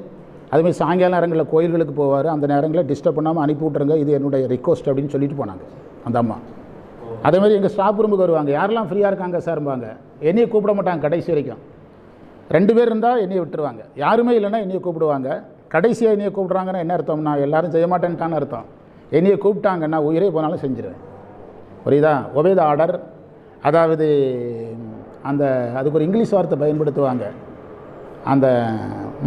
அதுமாதிரி சாயங்கால நேரங்களில் கோயில்களுக்கு போவார், அந்த நேரங்களில் டிஸ்டர்ப் பண்ணாமல் அனுப்பி விட்ருங்க, இது என்னுடைய ரிக்வஸ்ட் அப்படின்னு சொல்லிட்டு போனாங்க அந்த அம்மா. அதேமாதிரி எங்கள் ஸ்டாப் ரூமுக்கு வருவாங்க, யாரெல்லாம் ஃப்ரீயாக இருக்காங்க சார்பாங்க. என்னையை கூப்பிட மாட்டாங்க கடைசி வரைக்கும். 2 பேர் இருந்தால் என்னையை விட்டுருவாங்க, யாருமே இல்லைன்னா என்னையை கூப்பிடுவாங்க. கடைசியாக என்னையை கூப்பிட்றாங்கன்னா என்ன அர்த்தம், நான் எல்லோரும் செய்ய மாட்டேன்ட்டான்னு அர்த்தம். என்னையை கூப்பிட்டாங்கன்னா உயிரே போனாலும் செஞ்சிருவேன். புரியுதா? Obey the order. அதாவது அதுக்கு ஒரு இங்கிலீஷ் வார்த்தை பயன்படுத்துவாங்க, அந்த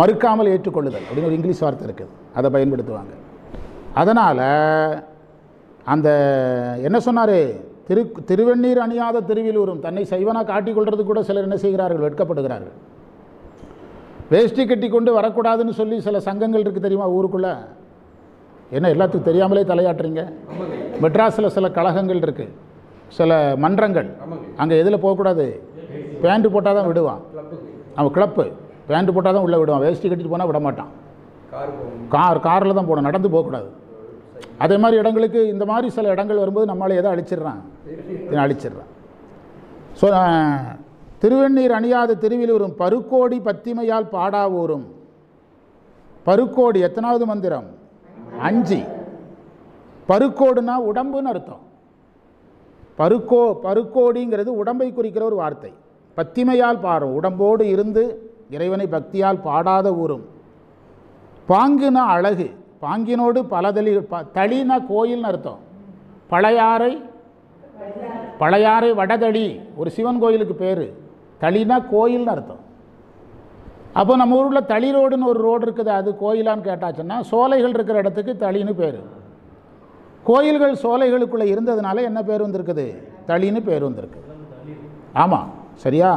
மறுக்காமல் ஏற்றுக்கொள்ளுதல் அப்படின்னு ஒரு இங்கிலீஷ் வார்த்தை இருக்குது, அதை பயன்படுத்துவாங்க. அதனால் அந்த என்ன சொன்னார், திருவெண்ணீர் அணியாத திருவில் ஊரும். தன்னை சைவனாக காட்டிக்கொள்வது கூட சிலர் என்ன செய்கிறார்கள், வெட்கப்படுகிறார்கள். வேஷ்டி கட்டி கொண்டு வரக்கூடாதுன்னு சொல்லி சில சங்கங்கள் இருக்குது தெரியுமா ஊருக்குள்ளே. என்ன எல்லாத்துக்கும் தெரியாமலே தலையாட்டுறீங்க? மெட்ராஸில் சில கழகங்கள் இருக்குது, சில மன்றங்கள். அங்கே எதில் போகக்கூடாது, பேண்ட்டு போட்டால் தான் விடுவான். அவன் கிளப்பு பேண்ட்டு போட்டால் தான் உள்ளே விடுவான், வேஷ்டி கட்டிட்டு போனால் விட மாட்டான். காரில் தான் போகணும், நடந்து போகக்கூடாது. அதே மாதிரி இடங்களுக்கு இந்த மாதிரி சில இடங்கள் வரும்போது நம்மளால் எதை அழிச்சிடுறான். ஸோ திருவெண்ணீர் அணியாத திருவில் ஊரும், பருக்கோடி பத்திமையால் பாடா ஊரும். பருக்கோடி எத்தனாவது மந்திரம்? 5. பருக்கோடுனா உடம்புன்னு அர்த்தம். பருக்கோடிங்கிறது உடம்பை குறிக்கிற ஒரு வார்த்தை. பத்திமையால் பாடும், உடம்போடு இருந்து இறைவனை பக்தியால் பாடாத ஊரும். பாங்குனா அழகு, பாங்கினோடு பல தளினா கோயில்னு அர்த்தம். பழையாறை வடதளி ஒரு சிவன் கோயிலுக்கு பேர். தளினா கோயில்னு அர்த்தம். அப்போ நம்ம ஊரில் தளி ரோடுன்னு ஒரு ரோடு இருக்குது, அது கோயிலான்னு கேட்டாச்சுன்னா சோலைகள் இருக்கிற இடத்துக்கு தளின்னு பேர். கோயில்கள் சோலைகளுக்குள்ளே இருந்ததுனால என்ன பேர் வந்திருக்குது, தளின்னு பேர் வந்திருக்கு. ஆமாம், சரியா?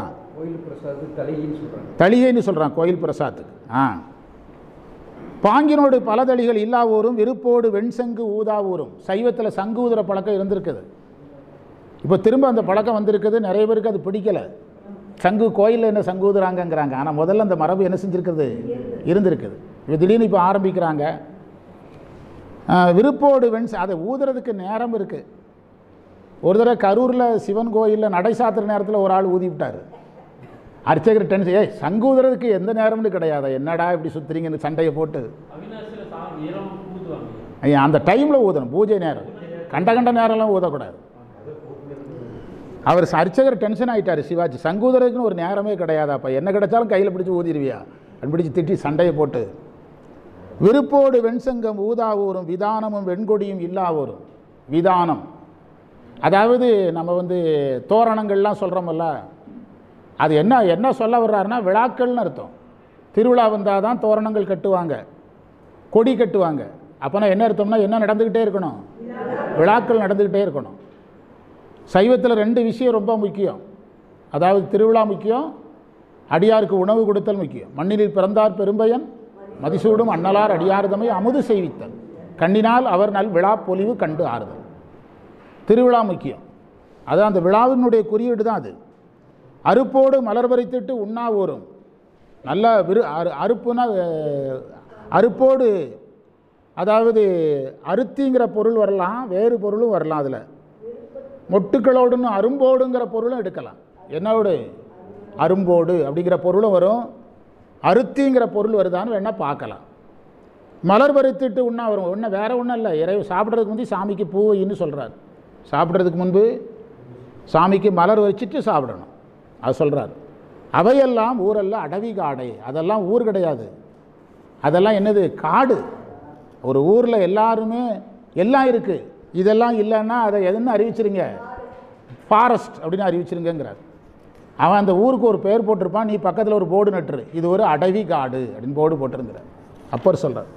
தளிகைன்னு சொல்கிறான் கோயில் பிரசாத்துக்கு. பாங்கினோடு பல தளிகள் இல்லா ஊரும், விருப்போடு வெண்சங்கு ஊதா ஊரும். சைவத்தில் சங்கு ஊதுற பழக்கம் இருந்திருக்குது, இப்போ திரும்ப அந்த பழக்கம் வந்திருக்குது. நிறைய பேருக்கு அது பிடிக்கலை. சங்கு கோயிலில் என்ன சங்கு ஊதுறாங்கங்கிறாங்க, ஆனால் முதல்ல அந்த மரபு என்ன செஞ்சுருக்குது, இருந்திருக்குது. இப்போ திடீர்னு இப்போ ஆரம்பிக்கிறாங்க. விருப்போடு அதை ஊதுறதுக்கு நேரம் இருக்குது. ஒரு தடவை கரூரில் சிவன் கோயிலில் நடை சாத்துற நேரத்தில் ஒரு ஆள் ஊதி விட்டார். அர்ச்சகர் டென்ஷன், சங்கு ஊதுறதுக்கு எந்த நேரம்னு கிடையாது, என்னடா இப்படி சுற்றுறீங்கன்னு சண்டையை போட்டு அந்த டைமில் ஊதணும், பூஜை நேரம். கண்ட நேரம்லாம் ஊதக்கூடாது. அவர் அர்ச்சகர் டென்ஷன் ஆகிட்டார் சிவாஜி, சங்கு ஊதுறதுக்குன்னு ஒரு நேரமே கிடையாது, அப்போ என்ன கிடைச்சாலும் கையில் பிடிச்சி ஊதிடுவியா அப்படின்னு பிடிச்சி திட்டி சண்டையை போட்டு. விருப்போடு வெண்சங்கம் ஊதா ஊரும், விதானமும் வெண்கொடியும் இல்லா ஊரும். விதானம் அதாவது நம்ம தோரணங்கள்லாம் சொல்கிறோமல்ல, அது என்ன சொல்ல வர்றாருன்னா விழாக்கள்னு அர்த்தம். திருவிழா வந்தால் தான் தோரணங்கள் கட்டுவாங்க, கொடி கட்டுவாங்க. அப்போனா என்ன அர்த்தம்னா என்ன நடந்துக்கிட்டே இருக்கணும்? விழாக்கள் நடந்துக்கிட்டே இருக்கணும். சைவத்தில் 2 விஷயம் ரொம்ப முக்கியம். அதாவது திருவிழா முக்கியம், அடியாருக்கு உணவு கொடுத்தல் முக்கியம். மண்ணினில் பிறந்தார் பெரும்பயன் மதிசூடும் அண்ணலார் அடியார்தமை அமுது செய்வித்தல் கண்ணினால் அவர் நல் விழா பொலிவு கண்டு ஆறுதல். திருவிழா முக்கியம். அதான் அந்த விழாவினுடைய குறியீடு தான் அது. அறுப்போடு மலர் பறித்துட்டு உண்ணா ஊரும். நல்ல அறுப்புனா அறுப்போடு, அதாவது அறுத்திங்கிற பொருள் வரலாம், வேறு பொருளும் வரலாம். அதில் மொட்டுக்களோடுன்னு அரும்போடுங்கிற பொருளும் எடுக்கலாம். என்னோடு அரும்போடு அப்படிங்கிற பொருளும் வரும், அறுத்திங்கிற பொருள் வருதான்னு வேணால் பார்க்கலாம். மலர் பறித்துட்டு உண்ணா வரும். ஒன்றும் வேறு ஒன்றும் இல்லை, இறைவு சாப்பிட்றதுக்கு முந்தி சாமிக்கு பூ வைன்னு சொல்கிறார். சாப்பிட்றதுக்கு முன்பு சாமிக்கு மலர் வச்சுட்டு சாப்பிடணும், அது சொல்கிறார். அவையெல்லாம் ஊரல்ல அடவி காடை. அதெல்லாம் ஊர் கிடையாது, அதெல்லாம் என்னது? காடு. ஒரு ஊரில் எல்லாருமே எல்லாம் இருக்குது, இதெல்லாம் இல்லைன்னா அதை எதுன்னு அறிவிச்சிருங்க, ஃபாரஸ்ட் அப்படின்னு அறிவிச்சிருங்கிறார். அவன் அந்த ஊருக்கு ஒரு பேர் போட்டிருப்பான், நீ பக்கத்தில் ஒரு போர்டு நட்டுரு, இது ஒரு அடவி காடு அப்படின்னு போர்டு போட்டிருங்கிறார். அப்பர் சொல்கிறார்.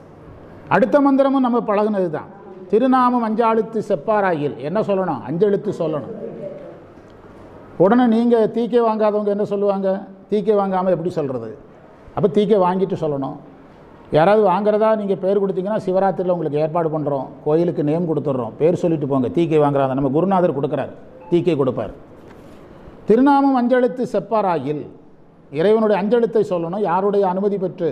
அடுத்த மந்திரமும் நம்ம பழகுனது தான். திருநாமம் அஞ்சாழுத்து செப்பாராயில். என்ன சொல்லணும்? 5 எழுத்து சொல்லணும். உடனே நீங்கள் தீக்கை வாங்காதவங்க என்ன சொல்லுவாங்க? தீக்கை வாங்காமல் எப்படி சொல்கிறது? அப்போ தீக்கை வாங்கிட்டு சொல்லணும். யாராவது வாங்குறதா நீங்கள் பேர் கொடுத்தீங்கன்னா சிவராத்திரியில் உங்களுக்கு ஏற்பாடு பண்ணுறோம், கோயிலுக்கு நேம் கொடுத்துட்றோம், பேர் சொல்லிட்டு போங்க. தீக்கை வாங்குறாங்க, நம்ம குருநாதர் கொடுக்குறாரு, தீக்கை கொடுப்பார். திருநாமம் 5 எழுத்து செப்பாராயில். இறைவனுடைய 5 எழுத்தை சொல்லணும். யாருடைய அனுமதி பெற்று?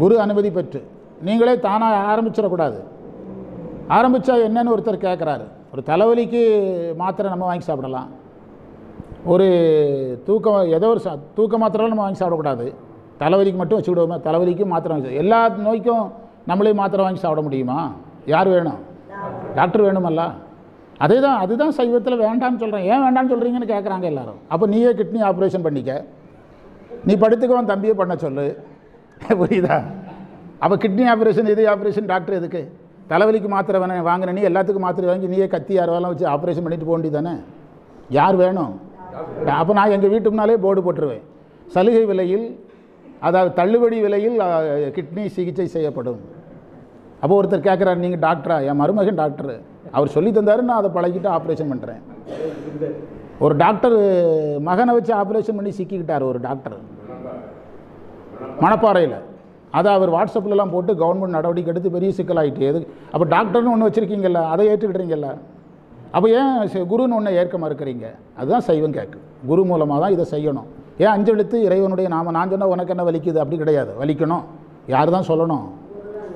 குரு அனுமதி பெற்று. நீங்களே தானாக ஆரம்பிச்சிடக்கூடாது. ஆரம்பித்தா என்னன்னு ஒருத்தர் கேட்குறாரு. ஒரு தலைவலிக்கு மாத்திரை நம்ம வாங்கி சாப்பிடலாம், ஒரு ஏதோ ஒரு தூக்க மாத்திரை நம்ம வாங்கி சாப்பிடக்கூடாது. தலைவலிக்கு மட்டும் வச்சுக்கிடுவோமே, தலைவலிக்கு மாத்திரை வாங்கி, எல்லா நோய்க்கும் நம்மளே மாத்திரை வாங்கி சாப்பிட முடியுமா? யார் வேணும்? டாக்டர் வேணுமல்ல. அதுதான் சைவத்தில் வேண்டாம்னு சொல்கிறேன். ஏன் வேண்டாம்னு சொல்கிறீங்கன்னு கேட்குறாங்க எல்லாரும். அப்போ நீயே கிட்னி ஆப்ரேஷன் பண்ணிக்க, நீ படுத்துக்கவன் தம்பியை பண்ண சொல்லு, புரியுதா? அப்போ கிட்னி ஆப்ரேஷன் இது ஆப்ரேஷன் டாக்டர் எதுக்கு? தலைவலிக்கு மாத்திரை வேணும் வாங்கின நீ எல்லாத்துக்கும் மாத்திரை வாங்கி நீயே கத்தி யாரெல்லாம் வச்சு ஆப்ரேஷன் பண்ணிட்டு போக வேண்டியது தானே? யார் வேணும்? அப்போ நான் எங்கள் வீட்டு முன்னாலே போர்டு போட்டுருவேன், சலுகை விலையில், அதாவது தள்ளுபடி விலையில் கிட்னி சிகிச்சை செய்யப்படும். அப்போ ஒருத்தர் கேட்குறாரு, நீங்கள் டாக்டரா? என் மருமகன் டாக்டரு, அவர் சொல்லி தந்தாரு, நான் அதை பழகிட்டு ஆப்ரேஷன் பண்ணுறேன். ஒரு டாக்டர் மகனை வச்சு ஆப்ரேஷன் பண்ணி சிக்கிக்கிட்டார் ஒரு டாக்டர் மணப்பாறையில். அதை அவர் வாட்ஸ்அப்லலாம் போட்டு கவர்மெண்ட் நடவடிக்கை எடுத்து பெரிய சிக்கலாகிட்டு. எது அப்போ டாக்டர்னு ஒன்று வச்சுருக்கீங்கல்ல, அதை ஏற்றுக்கிட்டீங்கல்ல, அப்போ ஏன் குருன்னு ஒன்று ஏற்க மறுக்கிறீங்க? அதுதான் சைவம் கேட்கு. குரு மூலமாக தான் இதை செய்யணும். ஏன் 5 எழுத்து இறைவனுடைய நாம? நான் சொன்னால் உனக்கு என்ன வலிக்குது? அப்படி கிடையாது, வலிக்கணும். யார் தான் சொல்லணும்?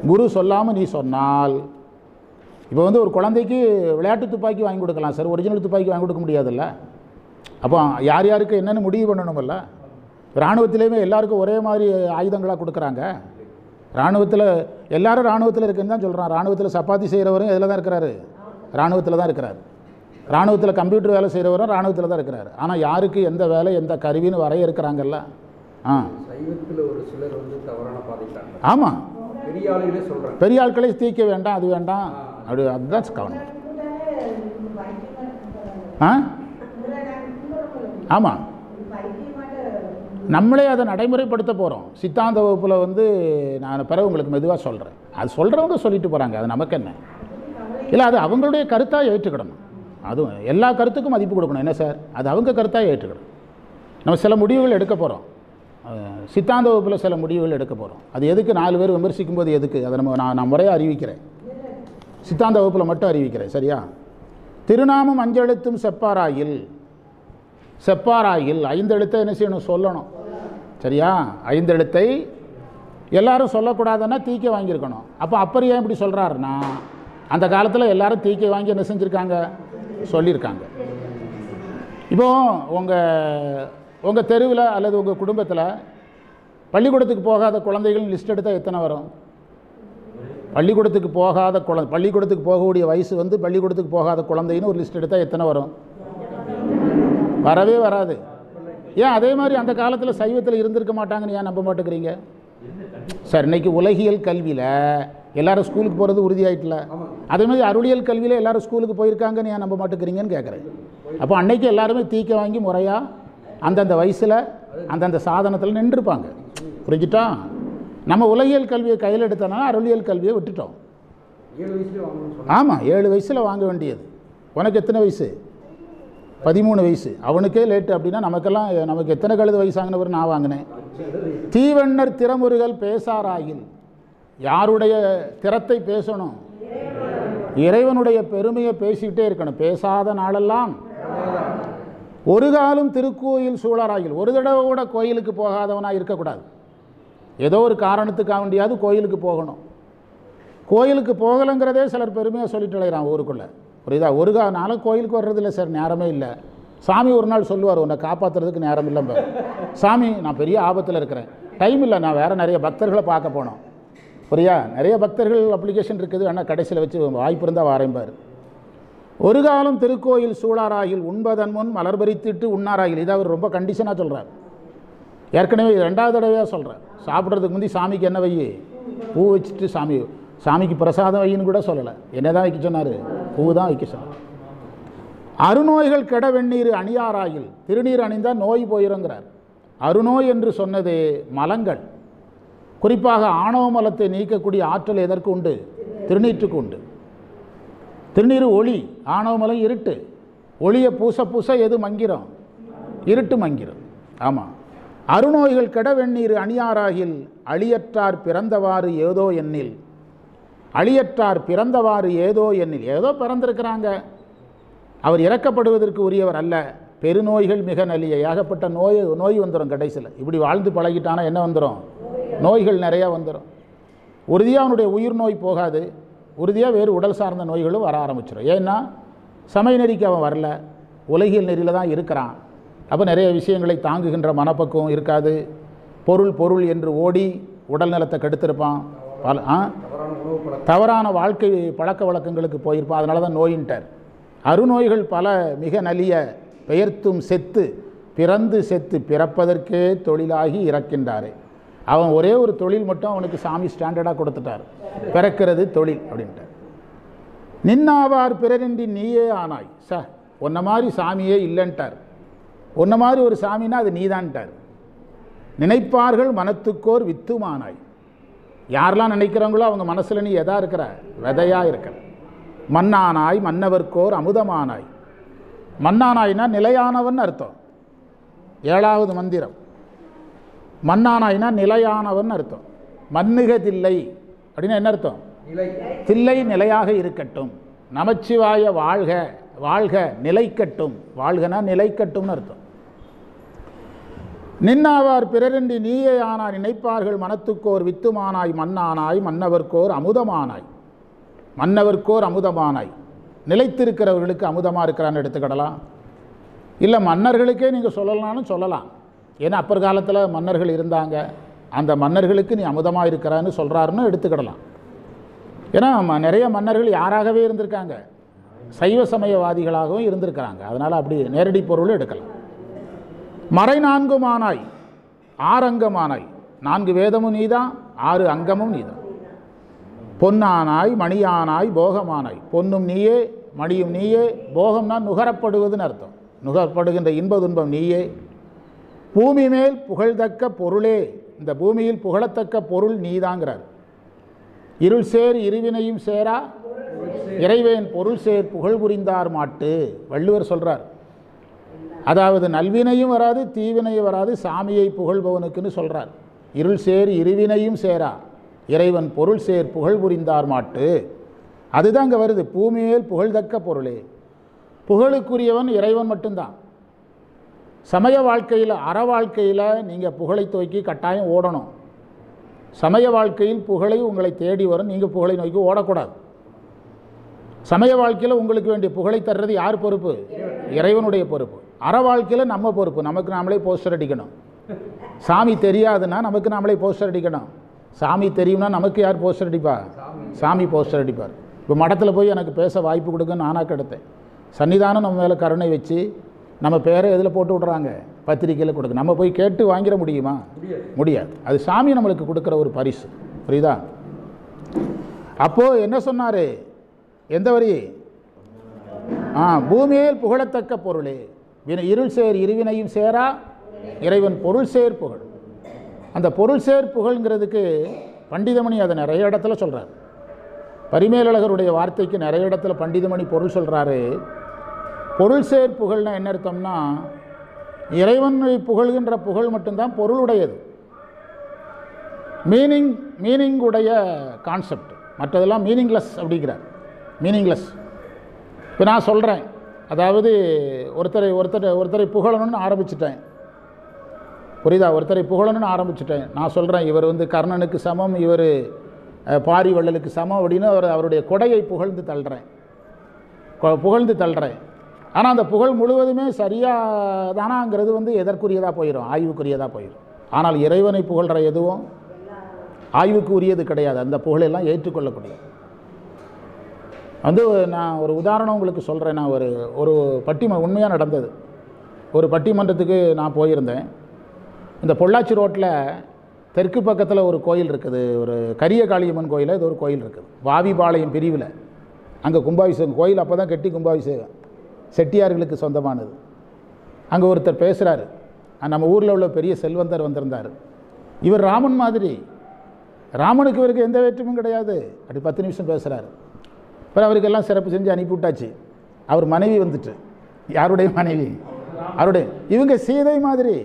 குரு சொல்லாமல் நீ சொன்னால். இப்போ ஒரு குழந்தைக்கு விளையாட்டு துப்பாக்கி வாங்கி கொடுக்கலாம் சார், ஒரிஜினல் துப்பாக்கி வாங்கி கொடுக்க முடியாதுல்ல. அப்போ யார் யாருக்கு என்னென்னு முடிவு பண்ணணுமில்ல. இராணுவத்திலேயுமே எல்லாருக்கும் ஒரே மாதிரி ஆயுதங்களாக கொடுக்குறாங்க. இராணுவத்தில் எல்லாரும் இராணுவத்தில் இருக்குன்னு தான் சொல்கிறான். இராணுவத்தில் சப்பாத்தி செய்கிறவரும் இதில் தான் இருக்கிறாரு, இராணுவத்தில் தான் இருக்கிறார். இராணுவத்தில் கம்ப்யூட்டர் வேலை செய்கிறவரும் இராணுவத்தில் தான் இருக்கிறார். ஆனால் யாருக்கு எந்த வேலை எந்த கருவின்னு வரைய இருக்கிறாங்கல்ல. சைவத்தில் ஒரு சிலர் தவறான பாதைக்காங்க. ஆமாம், பெரிய ஆளுகளே சொல்கிறாங்க, பெரிய ஆட்களே தீக்க வேண்டாம், அது வேண்டாம், அப்படி அதுதான் கவனம். ஆமாம், நம்மளே அதை நடைமுறைப்படுத்த போகிறோம். சித்தாந்த வகுப்பில் நான் பிறகு உங்களுக்கு மெதுவாக சொல்கிறேன். அது சொல்கிறவங்க சொல்லிட்டு போகிறாங்க, அது நமக்கு என்ன இல்லை, அது அவங்களுடைய கருத்தாக ஏற்றுக்கிடணும். அதுவும் எல்லா கருத்துக்கும் மதிப்பு கொடுக்கணும். என்ன சார், அது அவங்க கருத்தாக ஏற்றுக்கிடணும். நம்ம சில முடிவுகள் எடுக்க போகிறோம், சித்தாந்த வகுப்பில் சில முடிவுகள் எடுக்க போகிறோம். அது எதுக்கு 4 பேர் விமர்சிக்கும் போது எதுக்கு? அதை நான் முறையாக அறிவிக்கிறேன், சித்தாந்த வகுப்பில் மட்டும் அறிவிக்கிறேன், சரியா? திருநாமம் 5 எழுத்தும் செப்பாராயில். செப்பாராயில் 5 எழுத்தை என்ன செய்யணும்? சொல்லணும், சரியா? 5 எழுத்தை எல்லாரும் சொல்லக்கூடாதுன்னா தீக்கை வாங்கியிருக்கணும். அப்போ அப்பர் ஏன் இப்படி சொல்கிறாருன்னா, அந்த காலத்தில் எல்லாரும் தீக்கை வாங்கி என்ன செஞ்சுருக்காங்க? சொல்லியிருக்காங்க. இப்போது உங்கள் தெருவில் அல்லது உங்கள் குடும்பத்தில் பள்ளிக்கூடத்துக்கு போகாத குழந்தைகள் லிஸ்ட் எடுத்தால் எத்தனை வரும்? பள்ளிக்கூடத்துக்கு போகாத பள்ளிக்கூடத்துக்கு போகக்கூடிய வயசு பள்ளிக்கூடத்துக்கு போகாத குழந்தைன்னு ஒரு லிஸ்ட் எடுத்தால் எத்தனை வரும்? வரவே வராது. ஏன் அதே மாதிரி அந்த காலத்தில் சைவத்தில் இருந்திருக்க மாட்டாங்கன்னு ஏன் நம்ப மாட்டேங்கிறீங்க? சார், இன்றைக்கி உலகியல் கல்வியில் எல்லோரும் ஸ்கூலுக்கு போகிறது உறுதியாயிட்டல. அதே மாதிரி அருளியல் கல்வியில் எல்லோரும் ஸ்கூலுக்கு போயிருக்காங்கன்னு ஏன் நம்ப மாட்டேங்கிறீங்கன்னு கேட்குறேன். அப்போ அன்னைக்கு எல்லாருமே தீக்க வாங்கி முறையாக அந்தந்த வயசில் அந்தந்த சாதனத்தில் நின்றுருப்பாங்க. புரிஞ்சுட்டா? நம்ம உலகியல் கல்வியை கையில் எடுத்தோன்னா அருளியல் கல்வியை விட்டுட்டோம். 7 வயசுலேயே வாங்கணும்னு ஆமாம், 7 வயசில் வாங்க வேண்டியது. உனக்கு எத்தனை வயசு? 13 வயசு. அவனுக்கே லேட்டு அப்படின்னா நமக்கு எத்தனை கழுது வயசாங்கினவர் நான் வாங்கினேன். தீவண்ணர் திறமுறுகள் பேசாராயில், யாருடைய திறத்தை பேசணும்? இறைவனுடைய பெருமையை பேசிக்கிட்டே இருக்கணும். பேசாத நாளெல்லாம் ஒரு காலம் திருக்கோயில் சூழராயில், ஒரு தடவை கூட கோயிலுக்கு போகாதவனாக இருக்கக்கூடாது. ஏதோ ஒரு காரணத்துக்காக வேண்டியாவது கோயிலுக்கு போகணும். கோயிலுக்கு போகலைங்கிறதே சிலர் பெருமையாக சொல்லிட்டு அழைகிறான் ஊருக்குள்ளே. புரியுதா? ஒரு நாளும் கோயிலுக்கு வர்றதில்லை சார், நேரமே இல்லை. சாமி ஒரு நாள் சொல்லுவார், உன்னை காப்பாற்றுறதுக்கு நேரம் இல்லைம்ப. சாமி நான் பெரிய ஆபத்தில் இருக்கிறேன், டைம் இல்லை, நான் வேறு நிறைய பக்தர்களை பார்க்க போனோம். புரியா? நிறைய பக்தர்கள் அப்ளிகேஷன் இருக்குது, ஆனால் கடைசியில் வச்சு வாய்ப்பு இருந்தால் வாரேம்பார். ஒரு காலம் திருக்கோயில் சூழாராயில் உண்பதன் முன் மலர்பறித்திட்டு உண்ணாராயில். இதை அவர் ரொம்ப கண்டிஷனாக சொல்கிறார். ஏற்கனவே 2வது தடவையாக சொல்கிறேன். சாப்பிட்றதுக்கு முந்தி சாமிக்கு என்ன வை? பூ வச்சுட்டு சாமிக்கு பிரசாதம் வையின்னு கூட சொல்லலை. என்ன தான் வைக்க சொன்னார்? பூ தான் வைக்க சொன்னார். அருநோய்கள் கெட வெந்நீர் அணியாராயில், திருநீர் அணிந்தால் நோய் போயிருங்கிறார். அருநோய் என்று சொன்னது மலங்கள், குறிப்பாக ஆணவ மலத்தை நீக்கக்கூடிய ஆற்றல் எதற்கு உண்டு? திருநீற்றுக்கு உண்டு. திருநீர் ஒளி, ஆணவ மலம் இருட்டு. ஒளியை பூச பூச எது மங்கிரும்? இருட்டு மங்கிரும். ஆமாம். அருநோய்கள் கெட வெந்நீர் அணியாராகில் அழியற்றார் பிறந்தவாறு ஏதோ எண்ணில். அழியற்றார் பிறந்தவாறு ஏதோ எண்ணில். ஏதோ பிறந்திருக்கிறாங்க, அவர் இறக்கப்படுவதற்கு உரியவர் அல்ல. பெருநோய்கள் மிக நலிய, ஏகப்பட்ட நோய் வந்துடும் கடைசியில். இப்படி வாழ்ந்து பழகிட்டானா என்ன வந்துடும்? நோய்கள் நிறையா வந்துடும். உறுதியாக அவனுடைய உயிர் நோய் போகாது, உறுதியாக வேறு உடல் சார்ந்த நோய்களும் வர ஆரம்பிச்சிடும். ஏன்னா சமய நெறிக்கு அவன் வரல, உலகியல் நெறியில் தான் இருக்கிறான். அப்போ நிறைய விஷயங்களை தாங்குகின்ற மனப்பக்குவம் இருக்காது. பொருள் என்று ஓடி உடல் நலத்தை கெடுத்திருப்பான். தவறான வாழ்க்கை பழக்க வழக்கங்களுக்கு போயிருப்பான். அதனால தான் நோயின்ட்டார். அருநோய்கள் பல மிக நலிய பெயர்த்தும் செத்து பிறந்து செத்து பிறப்பதற்கே தொழிலாகி இறக்கின்றாரே. அவன் ஒரே ஒரு தொழில் மட்டும் அவனுக்கு சாமி ஸ்டாண்டர்டாக கொடுத்துட்டார், பிறக்கிறது தொழில் அப்படின்ட்டார். நின்னாவார் பிறரின்றி நீயே ஆனாய். உன்ன மாதிரி சாமியே இல்லைன்ட்டார். உன்ன மாதிரி ஒரு சாமின்னா அது நீதான்ட்டார். நினைப்பார்கள் மனத்துக்கோர் வித்துமானாய். யாரெல்லாம் நினைக்கிறாங்களோ அவங்க மனசில் நீ எதா இருக்கிற? விதையாக இருக்கிற. மண்ணானாய் மன்னவர்க்கோர் அமுதமானாய். மண்ணானாய்னா நிலையானவன் அர்த்தம். 7வது மந்திரம். மண்ணானாய்னா நிலையானவன் அர்த்தம். மண்ணுகதில்லை அப்படின்னா என்ன அர்த்தம்? தில்லை நிலையாக இருக்கட்டும். நமச்சிவாய வாழ்க வாழ்க நிலைக்கட்டும். வாழ்கனா நிலைக்கட்டும்னு அர்த்தம். நின்னாவார் பிறரின்றி நீயே ஆனாய். நினைப்பார்கள் மனத்துக்கோர் வித்துமானாய். மண்ணானாய் மன்னவர்க்கோர் அமுதமானாய். மன்னவர்க்கோர் அமுதமானாய். நிலைத்திருக்கிறவர்களுக்கு அமுதமாக இருக்கிறான்னு எடுத்துக்கிடலாம். இல்லை மன்னர்களுக்கே நீங்கள் சொல்லலாம்னு சொல்லலாம். ஏன்னா அப்பர் காலத்தில் மன்னர்கள் இருந்தாங்க, அந்த மன்னர்களுக்கு நீ அமுதமாக இருக்கிறான்னு சொல்கிறாருன்னு எடுத்துக்கிடலாம். ஏன்னா நிறைய மன்னர்கள் யாராகவே இருந்திருக்காங்க, சைவ சமயவாதிகளாகவும் இருந்திருக்கிறாங்க. அதனால் அப்படி நேரடி பொருள் எடுக்கலாம். மறை 4மானாய் 6 அங்கமானாய். 4 வேதமும் நீதான், 6 அங்கமும் நீதான். பொன்னானாய் மணியானாய் போகமானாய். பொன்னும் நீயே, மணியும் நீயே. போகம்னா நுகரப்படுவதுன்னு அர்த்தம். நுகரப்படுகின்ற இன்ப துன்பம் நீயே. பூமி மேல் புகழ்தக்க பொருளே. இந்த பூமியில் புகழத்தக்க பொருள் நீதாங்கிறார். இருள் சேர் இருவினையும் சேரா இறைவேன் பொருள் சேர் புகழ் புரிந்தார் மாட்டு. வள்ளுவர் சொல்கிறார். அதாவது நல்வினையும் வராது தீவினையும் வராது சாமியை புகழ்பவனுக்குன்னு சொல்கிறார். இருள் சேர் இருவினையும் சேரா இறைவன் பொருள் சேர் புகழ் புரிந்தார் மாட்டு. அதுதான் இங்கே வருது. பூமியில் புகழ்தக்க பொருளே. புகழுக்குரியவன் இறைவன் மட்டும்தான். சமய வாழ்க்கையில் அற வாழ்க்கையில் நீங்கள் புகழை தூக்கி கட்டாயம் ஓடணும். சமய வாழ்க்கையில் புகழை உங்களை தேடி வரும், நீங்கள் புகழை நோக்கி ஓடக்கூடாது. சமய வாழ்க்கையில் உங்களுக்கு வேண்டிய புகழை தர்றது யார் பொறுப்பு? இறைவனுடைய பொறுப்பு. அற வாழ்க்கையில் நம்ம பொறுப்பு. நமக்கு நாமளே போஸ்டர் அடிக்கணும். சாமி தெரியாதுன்னா நமக்கு நாமளே போஸ்டர் அடிக்கணும். சாமி தெரியும்னா நமக்கு யார் போஸ்டர் அடிப்பா? சாமி போஸ்டர் அடிப்பார். இப்போ மடத்தில் போய் எனக்கு பேச வாய்ப்பு கொடுங்கன்னு நானாக எடுத்தேன். சன்னிதானம் நம்ம மேலே கருணை வச்சு நம்ம பேரை எதில் போட்டு விட்றாங்க? பத்திரிக்கையில் கொடுக்க. நம்ம போய் கேட்டு வாங்கிட முடியுமா? முடியாது. அது சாமி நம்மளுக்கு கொடுக்குற ஒரு பரிசு. புரியுதா? அப்போது என்ன சொன்னார்? எந்த வரி? பூமியில் புகழத்தக்க பொருளே. இருள் சேர் இருவினையும் சேரா இறைவன் பொருள் சேர் புகழ். அந்த பொருள் சேர் புகழ்ங்கிறதுக்கு பண்டிதமணி அதை நிறைய இடத்துல சொல்கிறார். பரிமேலழகருடைய வார்த்தைக்கு நிறைய இடத்துல பண்டிதமணி பொருள் சொல்கிறாரு. பொருள் சேர் புகழ்னா என்ன அர்த்தம்னா, இறைவனை புகழ்கின்ற புகழ் மட்டும்தான் பொருளுடையது, மீனிங் உடைய கான்செப்ட். மற்றதெல்லாம் மீனிங்லெஸ் அப்படிங்கிறார். மீனிங்லெஸ். இப்போ நான் சொல்கிறேன், அதாவது ஒருத்தரை புகழணும்னு ஆரம்பிச்சிட்டேன், புரியுதா? ஒருத்தரை புகழணும்னு ஆரம்பிச்சிட்டேன். நான் சொல்கிறேன், இவர் வந்து கர்ணனுக்கு சமம், இவர் பாரி வள்ளலுக்கு சமம் அப்படின்னு அவருடைய கொடையை புகழ்ந்து தள்ளுறேன். ஆனால் அந்த புகழ் முழுவதுமே சரியாக தானாங்கிறது வந்து எதற்குரியதாக போயிடும், ஆய்வுக்குரியதாக போயிடும். ஆனால் இறைவனை புகழ்கிற எதுவும் ஆய்வுக்கு உரியது கிடையாது. அந்த புகழெல்லாம் ஏற்றுக்கொள்ளக்கூடியது. வந்து நான் ஒரு உதாரணம் உங்களுக்கு சொல்கிறேன். நான் ஒரு உண்மையாக நடந்தது. ஒரு பட்டிமன்றத்துக்கு நான் போயிருந்தேன். இந்த பொள்ளாச்சி ரோட்டில் தெற்கு பக்கத்தில் ஒரு கோயில் இருக்குது, ஒரு கரிய காளியம்மன் கோயில். இது ஒரு கோயில் இருக்குது வாவிபாளையம் பிரிவில். அங்கே கும்பாபிஷேகம் கோயில் அப்போ தான் கட்டி கும்பாபிஷேகம், செட்டியார்களுக்கு சொந்தமானது. அங்கே ஒருத்தர் பேசுகிறாரு. நம்ம ஊரில் உள்ள பெரிய செல்வந்தர் வந்திருந்தார். இவர் ராமன் மாதிரி, ராமனுக்கு இவருக்கு எந்த வேற்றுமையும் கிடையாது. அப்படி 10 நிமிஷம் பேசுகிறாரு. அப்புறம் அவருக்கெல்லாம் சிறப்பு செஞ்சு அனுப்பிவிட்டாச்சு. அவர் மனைவி வந்துட்டு, யாருடைய மனைவி? அவருடைய. இவங்க சீதை மாதிரி.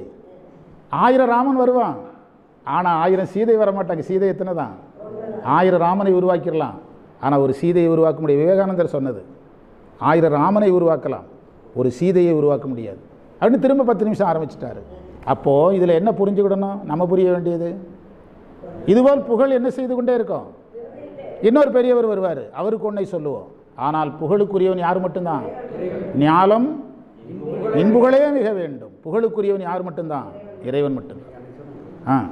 1000 ராமன் வருவான், ஆனால் 1000 சீதை வரமாட்டாங்க. சீதை எத்தனை தான்? 1000 ராமனை உருவாக்கிடலாம், ஆனால் ஒரு சீதையை உருவாக்க முடியாது. விவேகானந்தர் சொன்னது, 1000 ராமனை உருவாக்கலாம், ஒரு சீதையை உருவாக்க முடியாது அப்படின்னு திரும்ப 10 நிமிஷம் ஆரம்பிச்சிட்டாரு. அப்போது இதில் என்ன புரிஞ்சுக்கிடணும்? நம்ம புரிய வேண்டியது, இதுபோல் புகழ் என்ன செய்து கொண்டே இருக்கோம். இன்னொரு பெரியவர் வருவார், அவருக்கு ஒன்றை சொல்லுவோம். ஆனால் புகழுக்குரியவன் யார் மட்டும்தான்? ஞாலம் இன்புகளே மிக வேண்டும். புகழுக்குரியவன் யார் மட்டும்தான்? இறைவன் மட்டும்தான்.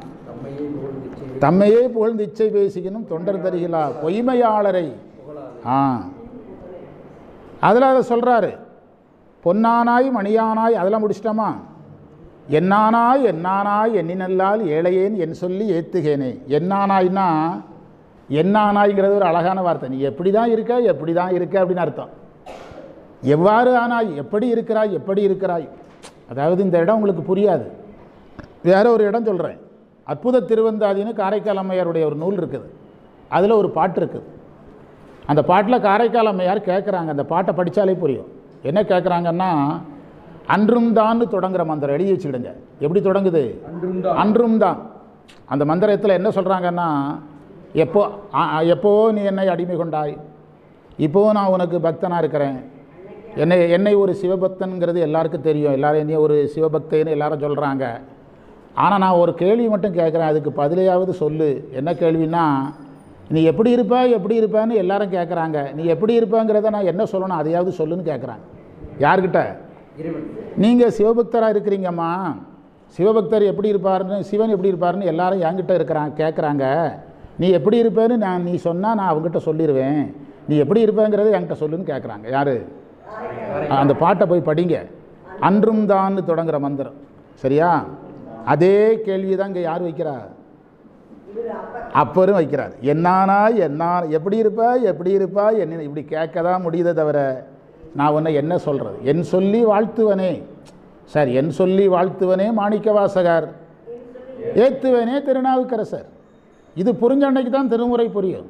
தம்மையே புகழ்ந்து இச்சை பேசிக்கணும் தொண்டர் தருகிலா பொய்மையாளரை. அதில் அதை சொல்கிறாரு. பொன்னானாய் மணியானாய், அதெல்லாம் முடிச்சிட்டோமா? என்னானாய் எண்ணினல்லால் ஏழையேன் என் சொல்லி ஏத்துகேனே. என்னானாய்னா, என்னானாய்ங்கிறது ஒரு அழகான வார்த்தை. நீ எப்படி தான் இருக்க அப்படின்னு அர்த்தம். எவ்வாறு ஆனாய், எப்படி இருக்கிறாய். அதாவது இந்த இடம் உங்களுக்கு புரியாது, வேற ஒரு இடம் சொல்கிறேன். அற்புத திருவந்தாதின்னு காரைக்கால் அம்மையாருடைய ஒரு நூல் இருக்குது. அதில் ஒரு பாட்டு இருக்குது. அந்த பாட்டில் காரைக்கால் அம்மையார் கேட்குறாங்க, அந்த பாட்டை படித்தாலே புரியும். என்ன கேட்குறாங்கன்னா, அன்றும் தான் தொடங்குற மந்திரம் எழுதி வச்சுக்கிடுங்க. எப்படி தொடங்குது? அன்றும் தான். அந்த மந்திரத்தில் என்ன சொல்கிறாங்கன்னா, எப்போ நீ என்னை அடிமை கொண்டாய், இப்போது நான் உனக்கு பக்தனாக இருக்கிறேன். என்னை ஒரு சிவபக்தனுங்கிறது எல்லாருக்கும் தெரியும், எல்லோரும் என்னைய ஒரு சிவபக்தன்னு எல்லாரும் சொல்கிறாங்க. ஆனால் நான் ஒரு கேள்வி மட்டும் கேட்குறேன், அதுக்கு பதிலையாவது சொல்லு. என்ன கேள்வின்னா, நீ எப்படி இருப்பேன்னு எல்லாரும் கேட்குறாங்க. நீ எப்படி இருப்பேங்கிறத நான் என்ன சொல்லணும், அதையாவது சொல்லுன்னு கேட்குறாங்க. யார்கிட்ட? நீங்கள் சிவபக்தராக இருக்கிறீங்கம்மா, சிவபக்தர் எப்படி இருப்பார்னு, சிவன் எப்படி இருப்பார்னு எல்லாரும் என்கிட்ட கேட்குறாங்க. நீ எப்படி இருப்பேன்னு நீ சொன்னால் நான் அவங்ககிட்ட சொல்லிடுவேன். நீ எப்படி இருப்பேங்கிறத என்கிட்ட சொல்லுன்னு கேட்குறாங்க. யார்? அந்த பாட்டை போய் படிங்க. அன்றும் தான் தொடங்குற மந்திரம். சரியா? அதே கேள்வி தான் இங்கே யார் வைக்கிறா? அப்பரும் வைக்கிறார். எப்படி இருப்பா என்ன இப்படி கேட்க தான் முடியுதே தவிர நான் உன்னை என்ன சொல்கிறது? என் சொல்லி வாழ்த்துவனே. சார், என் சொல்லி வாழ்த்துவனே மாணிக்க வாசகர், ஏத்துவனே திருநாவுக்கரசர். இது புரிஞ்ச அன்னைக்கு தான் திருமுறை புரியும்.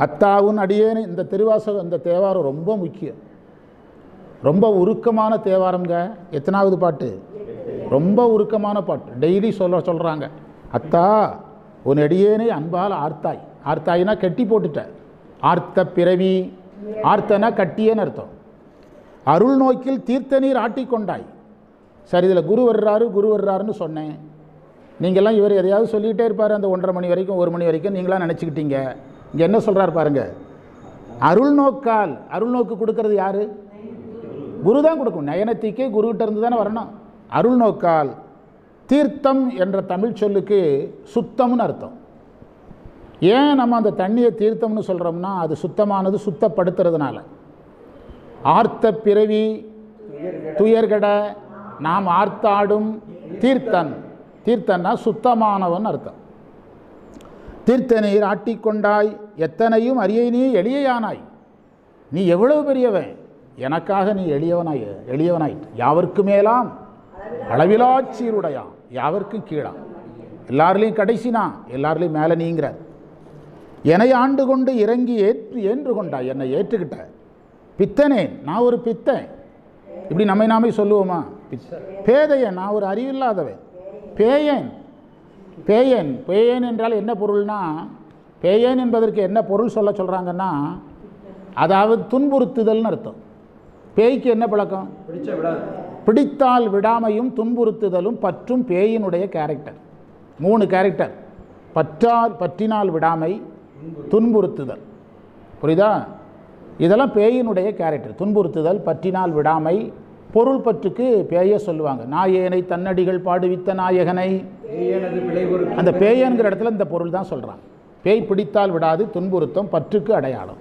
அத்தாவுன் அடியேன்னு இந்த திருவாசகம், இந்த தேவாரம் ரொம்ப முக்கியம், ரொம்ப உருக்கமான தேவாரங்க. எத்தனாவது பாட்டு? ரொம்ப உருக்கமான பாட்டு. டெய்லி சொல்கிறாங்க, அத்தா உன் அடியேனை அன்பால் ஆர்த்தாய். ஆர்த்தாயினா கட்டி போட்டுட்ட. ஆர்த்த பிறவி, ஆர்த்தனா கட்டியேன்னு அர்த்தம். அருள் நோக்கில் தீர்த்த நீர் ஆட்டிக்கொண்டாய். சரி, இதில் குரு வர்றாருன்னு சொன்னேன். நீங்கள்லாம் இவர் எதையாவது சொல்லிகிட்டே இருப்பார் அந்த 1:30 மணி வரைக்கும் 1 மணி வரைக்கும் நீங்களாம் நினச்சிக்கிட்டீங்க. இங்கே என்ன சொல்கிறார் பாருங்க, அருள் நோக்கால். அருள் நோக்கு கொடுக்கறது யார்? குரு தான் கொடுக்கும். நயனத்திக்கே குருகிட்ட இருந்து தானே வரணும். அருள் நோக்கால் தீர்த்தம் என்ற தமிழ் சொல்லுக்கு சுத்தம்னு அர்த்தம். ஏன் நம்ம அந்த தண்ணியை தீர்த்தம்னு சொல்கிறோம்னா, அது சுத்தமானது, சுத்தப்படுத்துறதுனால. ஆர்த்த பிறவி துயர்கட நாம் ஆர்த்தாடும் தீர்த்தன். தீர்த்தன்னா சுத்தமானவன் அர்த்தம். தீர்த்த நீர் ஆட்டிக்கொண்டாய் எத்தனையும் அரியை நீ எளியானாய். நீ எவ்வளவு பெரியவன், எனக்காக நீ எளியவனாயிட்டு. யாவருக்கு மேலாம் அளவிலாச்சீருடையான் யாவருக்கும் கீழா, எல்லாருலேயும் கடைசினா எல்லாருலேயும் மேலே நீங்கிறார். என்னை ஆண்டு கொண்டு இறங்கி ஏற்று கொண்டா, என்னை ஏற்றுக்கிட்ட. பித்தனேன், நான் ஒரு பித்தன். இப்படி நம்மை நாமே சொல்லுவோமா? பேதையன், நான் ஒரு அறிவில்லாதவன். பேயன், பேயன் பேயன் என்றால் என்ன பொருள்னா, பேயன் என்பதற்கு என்ன பொருள் சொல்கிறாங்கன்னா, அதாவது துன்புறுத்துதல்னு அர்த்தம். பேய்க்கு என்ன பழக்கம்? பிடித்தால் விடாமையும் துன்புறுத்துதலும் பற்றும் பேயினுடைய கேரக்டர். 3 கேரக்டர்: பற்றினால் விடாமை, துன்புறுத்துதல். புரியுதா? இதெல்லாம் பேயினுடைய கேரக்டர். துன்புறுத்துதல், பற்றினால் விடாமை. பொருள் பற்றுக்கு பேய சொல்லுவாங்க. நாயேனை தன்னடிகள் பாடுவித்த நாயகனை. அந்த பேயன்கிற இடத்துல இந்த பொருள் தான் சொல்கிறான். பேய் பிடித்தால் விடாது, துன்புறுத்தம், பற்றுக்கு அடையாளம்.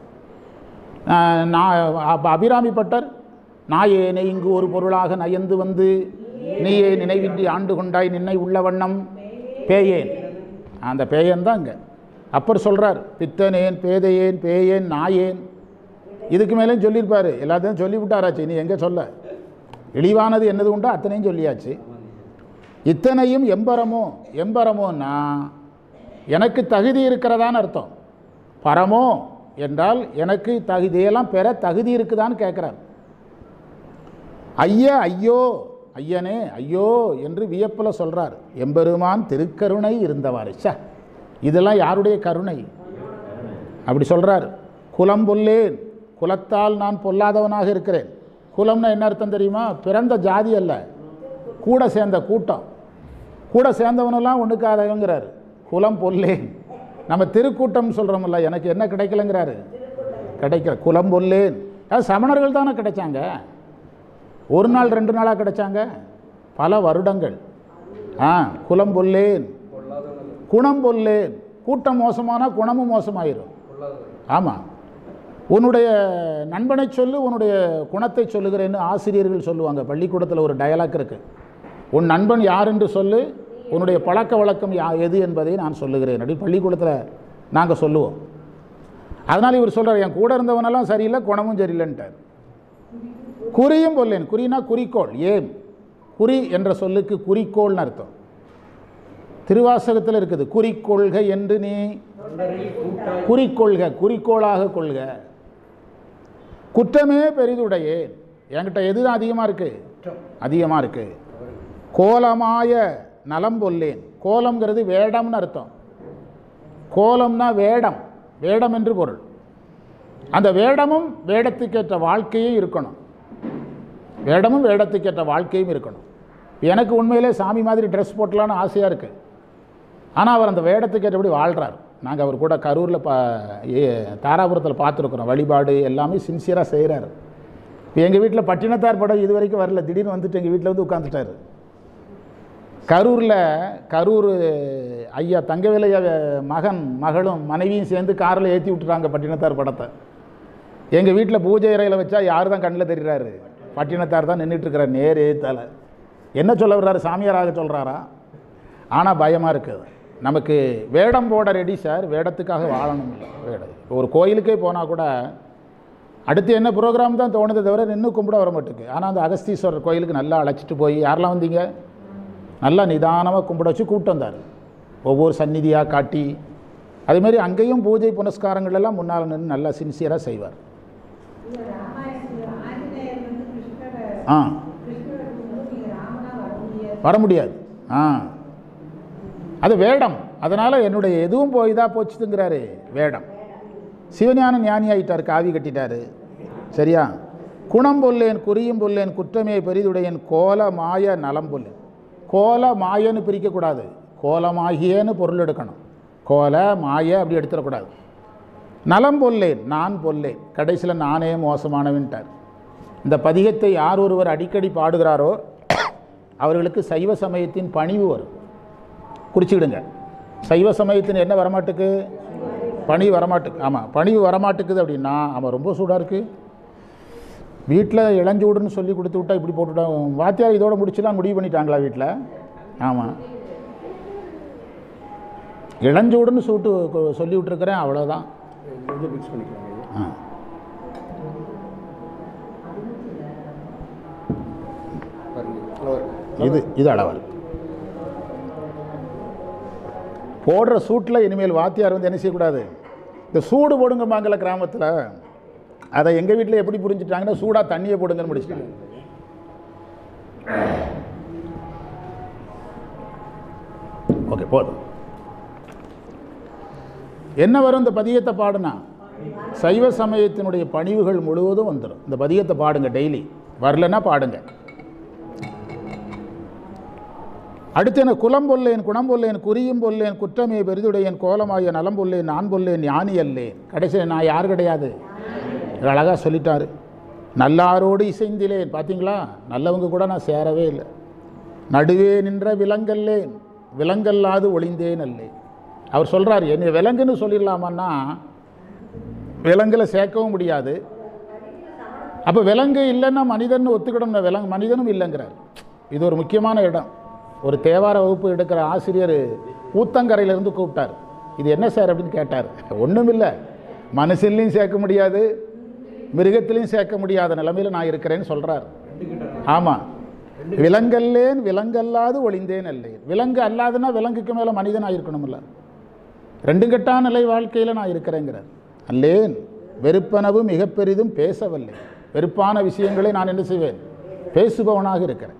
அபிராமி பட்டர் நாயேனை இங்கு ஒரு பொருளாக நயந்து வந்து நீயே நினைவின்றி ஆண்டு கொண்டாய் நின்னை உள்ள வண்ணம் பேயேன். அந்த பேயன் தான் இங்கே அப்பர் சொல்கிறார். பித்தனேன், பேதையேன், பேயேன், நாயேன். இதுக்கு மேலே சொல்லியிருப்பார். எல்லாத்தையும் சொல்லிவிட்டாராச்சு, நீ எங்கே சொல்ல? இழிவானது என்னது உண்டோ அத்தனையும் சொல்லியாச்சு. இத்தனையும் எம்பரமோ, எம்பரமோன்னா எனக்கு தகுதி இருக்கிறதான்னு அர்த்தம். பரமோ என்றால் எனக்கு தகுதியெல்லாம் பெற தகுதி இருக்குதான்னு கேட்குறார். ஐயா, ஐயோ, ஐயனே, ஐயோ என்று வியப்பில் சொல்கிறார். எம்பெருமான் திருக்கருணை இருந்தவாறு. இதெல்லாம் யாருடைய கருணை? அப்படி சொல்கிறார். குலம் பொல்லேன், குலத்தால் நான் பொல்லாதவனாக இருக்கிறேன். குலம்னா என்ன அர்த்தம் தெரியுமா? பிறந்த ஜாதி அல்ல, கூட சேர்ந்த கூட்டம். கூட சேர்ந்தவனெல்லாம் ஒன்றுக்காதவங்கிறார். குலம் பொல்லேன். நம்ம திருக்கூட்டம் சொல்கிறோம்ல, எனக்கு என்ன கிடைக்கலங்கிறாரு? கிடைக்கல. குலம் பொல்லேன். அது சமணர்கள் தானே கிடைச்சாங்க. ஒரு நாள் 2 நாளாக கிடைச்சாங்க, பல வருடங்கள். குலம் பொல்லேன், குணம் பொல்லேன். கூட்டம் மோசமானால் குணமும் மோசமாயிரும். ஆமாம். உன்னுடைய நண்பனை சொல்லு, உன்னுடைய குணத்தை சொல்லுகிறேன்னு ஆசிரியர்கள் சொல்லுவாங்க. பள்ளிக்கூடத்தில் ஒரு டயலாக் இருக்குது. உன் நண்பன் யார் என்று சொல்லு, உன்னுடைய பழக்க வழக்கம் எது என்பதை நான் சொல்லுகிறேன் அப்படி பள்ளிக்கூடத்தில் நாங்கள் சொல்லுவோம். அதனால் இவர் சொல்கிறார், என் கூட இருந்தவனெல்லாம் சரியில்லை, குணமும் சரியில்லைன்ட்டார். குறியும் பொல்லேன். குறினா குறிக்கோள், ஏம். குறி என்ற சொல்லுக்கு குறிக்கோள்னு அர்த்தம். திருவாசகத்தில் இருக்குது, குறிக்கொள்க என்று நீ குறிக்கொள்க, குறிக்கோளாக கொள்க. குற்றமே பெரிதுடையேன். என்கிட்ட எது அதிகமாக இருக்குது? அதிகமாக இருக்குது. கோலமாய நலம் பொல்லேன். கோலம்ங்கிறது வேடம்னு அர்த்தம். கோலம்னா வேடம், வேடம் என்று பொருள். அந்த வேடமும் வேடத்துக்கேற்ற வாழ்க்கையும் இருக்கணும். வேடமும் வேடத்துக்கேற்ற வாழ்க்கையும் இருக்கணும். எனக்கு உண்மையிலே சாமி மாதிரி ட்ரெஸ் போட்டலான்னு ஆசையாக இருக்குது. ஆனால் அவர் அந்த வேடத்துக்கு ஏற்றபடி வாழ்கிறார். நாங்கள் அவர் கூட கரூரில் தாராபுரத்தில் பார்த்துருக்குறோம். வழிபாடு எல்லாமே சின்சியராக செய்கிறார். இப்போ எங்கள் வீட்டில் பட்டினத்தார் படம் இது வரைக்கும் வரல, திடீர்னு வந்துட்டு எங்கள் வீட்டில் வந்து உட்காந்துட்டார். கரூர் ஐயா தங்கவேலையா மகன் மகளும் மனைவியும் சேர்ந்து காரில் ஏற்றி விட்டுறாங்க பட்டினத்தார் படத்தை. எங்கள் வீட்டில் பூஜை அறையில் வச்சா யார் தான் கண்ணில் தெரிகிறாரு? பட்டினத்தார் தான் நின்றுட்டுருக்கிறார் நேர் ஏத்தால. என்ன சொல்ல வர்றாரு? சாமியாராக சொல்கிறாரா? ஆனால் பயமாக இருக்குது. நமக்கு வேடம் போட ரெடி சார், வேடத்துக்காக வாழணும் இல்லை. வேடம் ஒரு கோயிலுக்கே போனால் கூட அடுத்து என்ன ப்ரோக்ராம் தான் தோணுதை தவிர நின்று கும்பிட வர மாட்டேங்குது. ஆனால் அந்த அகஸ்தீஸ்வரர் கோயிலுக்கு நல்லா அழைச்சிட்டு போய், யாரெல்லாம் வந்தீங்க, நல்லா நிதானமாக கும்பிட வச்சு கூப்பிட்டு வந்தார். ஒவ்வொரு சந்நிதியாக காட்டி, அதேமாதிரி அங்கேயும் பூஜை புனஸ்காரங்கள் எல்லாம் முன்னால் நின்று நல்லா சின்சியராக செய்வார். வர முடியாது. அது வேடம். அதனால் என்னுடைய எதுவும் போய் இதாக போச்சுதுங்கிறாரு. வேடம். சிவஞான ஞானி ஆகிட்டார், காவி கட்டிட்டார். சரியா? குணம் பொல்லேன், குறியும் பொல்லேன், குற்றமே பெரிதுடையன், கோல மாய நலம் பொல்லேன். கோல மாயன்னு பிரிக்கக்கூடாது, கோலமாகியன்னு பொருள் எடுக்கணும். கோல மாய அப்படி எடுத்துடக்கூடாது. நலம் பொல்லேன், நான் பொல்லேன். கடைசியில் நானே மோசமானவன்ட்டார். இந்த பதிகத்தை யார் ஒருவர் அடிக்கடி பாடுகிறாரோ அவர்களுக்கு சைவ சமயத்தின் பணிவு வரும். குறிச்சிடுங்க. சைவ சமயத்தின் என்ன வரமாட்டுக்கு? பணிவு வரமாட்டுக்கு. ஆமாம், பணிவு வரமாட்டுக்குது. அப்படின்னா ஆமாம், ரொம்ப சூடாக இருக்குது. வீட்டில் இளஞ்சூடுன்னு சொல்லி கொடுத்து விட்டா இப்படி போட்டுவிட்டாங்க. வாத்தியார் இதோட முடிச்சுலாம் முடிவு பண்ணிட்டாங்களா வீட்டில்? ஆமாம், இளஞ்சூடுன்னு சொல்லி விட்டுருக்கிறேன், அவ்வளோதான். இது அளவர். போடுற சூட்டில் இனிமேல் வாத்தியார் வந்து என்ன செய்யக்கூடாது, இந்த சூடு போடுங்கம்பாங்கல்ல கிராமத்தில், அதை எங்கள் வீட்டில் எப்படி புரிஞ்சுட்டாங்கன்னா சூடாக தண்ணியை போடுங்கன்னு முடிச்சிட்டாங்க. ஓகே போதும். என்ன வரும் இந்த பதியத்தை பாடுனா, சைவ சமயத்தினுடைய பணிவுகள் முழுவதும் வந்துடும். இந்த பதியத்தை பாடுங்க டெய்லி, வரலன்னா பாடுங்க. அடுத்து என்ன, குலம் பொல்லேன் குணம் பொல்லேன் குறியும் பொல்லேன் குற்றமே பெரிதுடையன் கோலமாய நலம் பொல்லேன் நான் பொல்லேன் ஞானி அல்லேன். கடைசியில் நான் யார் கிடையாது, அழகாக சொல்லிட்டாரு. நல்லாரோடு இசைந்திலேன். பார்த்தீங்களா, நல்லவங்க கூட நான் சேரவே இல்லை. நடுவே நின்ற விலங்கல்லேன் விலங்கல்லாது ஒளிந்தேன் அல்லேன். அவர் சொல்கிறார், என்னை விலங்குன்னு சொல்லிடலாமான்னா விலங்கில் சேர்க்கவும் முடியாது. அப்போ விலங்கு இல்லைன்னா மனிதன் ஒத்துக்கிடணும், விலங்கு மனிதனும் இல்லைங்கிறார். இது ஒரு முக்கியமான இடம். ஒரு தேவார வகுப்பு எடுக்கிற ஆசிரியர் ஊத்தங்கரையிலேருந்து கூப்பிட்டார். இது என்ன சார் அப்படின்னு கேட்டார். ஒன்றும் இல்லை, மனுஷன்லையும் சேர்க்க முடியாது, மிருகத்திலையும் சேர்க்க முடியாத நிலைமையில் நான் இருக்கிறேன்னு சொல்கிறார். ஆமாம், விலங்கல்லேன் விலங்கல்லாது ஒளிந்தேன் அல்லேன். விலங்கு அல்லாதுன்னா விலங்குக்கு மேலே மனிதனாக இருக்கணும்ல. ரெண்டு கட்டான நிலை வாழ்க்கையில் நான் இருக்கிறேங்கிறார். அல்லேன் வெறுப்பனவு மிக பெரிதும் பேசவில்லை. வெறுப்பான விஷயங்களை நான் என்ன செய்வேன், பேசுபவனாக இருக்கிறேன்.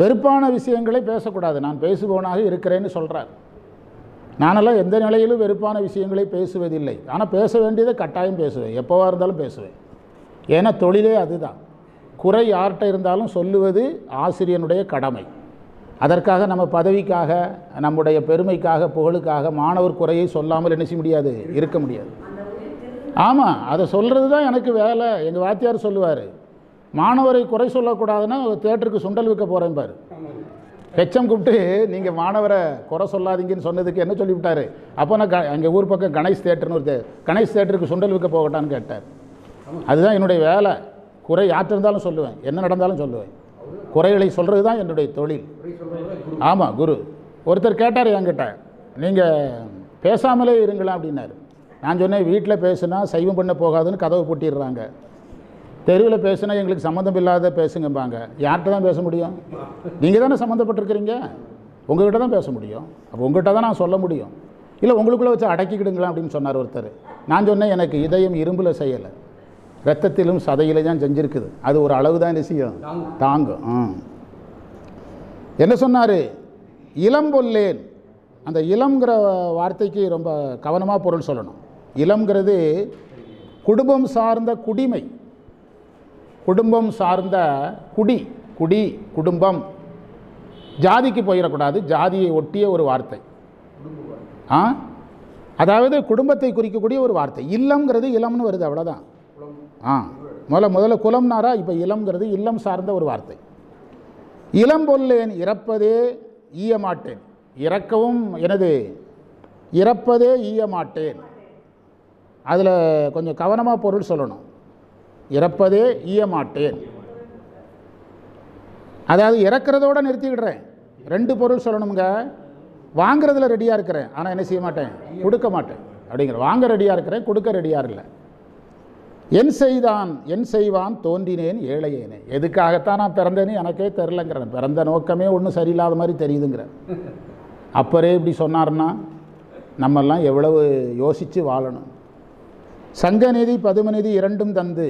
வெறுப்பான விஷயங்களை பேசக்கூடாது, நான் பேசுபவனாக இருக்கிறேன்னு சொல்கிறார். நானெல்லாம் எந்த நிலையிலும் வெறுப்பான விஷயங்களை பேசுவதில்லை. ஆனால் பேச வேண்டியதை கட்டாயம் பேசுவேன், எப்போவா இருந்தாலும் பேசுவேன். ஏன்னா தொழிலே அதுதான். குறை யார்கிட்ட இருந்தாலும் சொல்லுவது ஆசிரியனுடைய கடமை. அதற்காக நம்ம பதவிக்காக, நம்முடைய பெருமைக்காக, புகழுக்காக மாணவர் குறையை சொல்லாமல் என்ன செய்ய முடியாது, இருக்க முடியாது. ஆமாம், அதை சொல்கிறது தான் எனக்கு வேலை. எங்கள் வாத்தியார் சொல்லுவார், மாணவரை குறை சொல்லக்கூடாதுன்னா தேட்டருக்கு சுண்டல் விற்க போகிறேன் பாரு. ஹெச்எம் கூப்பிட்டு நீங்கள் மாணவரை குறை சொல்லாதீங்கன்னு சொன்னதுக்கு என்ன சொல்லிவிட்டார், அப்போ நான் எங்கள் ஊர் பக்கம் கணேஷ் தேட்டர்னு ஒரு கணேஷ் தேட்டருக்கு சுண்டல் விற்க போகட்டான்னு கேட்டார். அதுதான் என்னுடைய வேலை. குறை யாற்று இருந்தாலும் சொல்லுவேன், என்ன நடந்தாலும் சொல்லுவேன். குறைகளை சொல்கிறது தான் என்னுடைய தொழில். ஆமாம், குரு. ஒருத்தர் கேட்டார் என்கிட்ட, நீங்கள் பேசாமலே இருங்களா அப்படின்னாரு. நான் சொன்னேன், வீட்டில் பேசுனா சைவம் பண்ண போகாதுன்னு கதவை பூட்டிடுறாங்க. தெருவில் பேசுனா எங்களுக்கு சம்மந்தம் இல்லாத பேசுங்கம்பாங்க. யார்கிட்ட தான் பேச முடியும்? நீங்கள் தானே சம்மந்தப்பட்டிருக்கிறீங்க, உங்கள்கிட்ட தான் பேச முடியும். அப்போ உங்கள்கிட்ட தான் நான் சொல்ல முடியும். இல்லை உங்களுக்குள்ளே வச்சு அடக்கிக்கிடுங்களா அப்படின்னு சொன்னார் ஒருத்தர். நான் சொன்னேன், எனக்கு இதயம் இரும்பில் செய்யலை, இரத்தத்திலும் சதையில தான் செஞ்சுருக்குது. அது ஒரு அளவு தான் என்ன செய்யும், தாங்கும். என்ன சொன்னார், இளம் பொல்லேன். அந்த இளம்ங்கிற வார்த்தைக்கு ரொம்ப கவனமாக பொருள் சொல்லணும். இளம்ங்கிறது குடும்பம் சார்ந்த குடிமை, குடும்பம் சார்ந்த குடி, குடும்பம். ஜாதிக்கு போயிடக்கூடாது, ஜாதியை ஒட்டிய ஒரு வார்த்தை. அதாவது குடும்பத்தை குறிக்கக்கூடிய ஒரு வார்த்தை. இல்லம்ங்கிறது இளம்னு வருது, அவ்வளோதான். முதல்ல குலம்னாரா, இப்போ இளம்ங்கிறது இல்லம் சார்ந்த ஒரு வார்த்தை. இளம் பொல்லேன் இறப்பதே ஈய மாட்டேன். இறக்கவும் எனது இறப்பதே ஈய மாட்டேன். அதில் கொஞ்சம் கவனமாக பொருள் சொல்லணும். இறப்பதே ஈய மாட்டேன், அதாவது இறக்கிறதோடு நிறுத்திக்கிடுறேன். ரெண்டு பொருள் சொல்லணுங்க. வாங்கிறதுல ரெடியாக இருக்கிறேன், ஆனால் என்ன செய்ய மாட்டேன், கொடுக்க மாட்டேன் அப்படிங்கிற. வாங்க ரெடியாக இருக்கிறேன், கொடுக்க ரெடியாக இல்லை. என் செய்வான் தோன்றினேன் ஏழையேனே. எதுக்காகத்தான் நான் பிறந்தேன்னு எனக்கே தெரிலங்கிறேன். பிறந்த நோக்கமே ஒன்றும் சரியில்லாத மாதிரி தெரியுதுங்கிறேன். அப்பரே இப்படி சொன்னார்னா நம்மெல்லாம் எவ்வளவு யோசித்து வாழணும். சங்கநிதி பதுமநிதி இரண்டும் தந்து.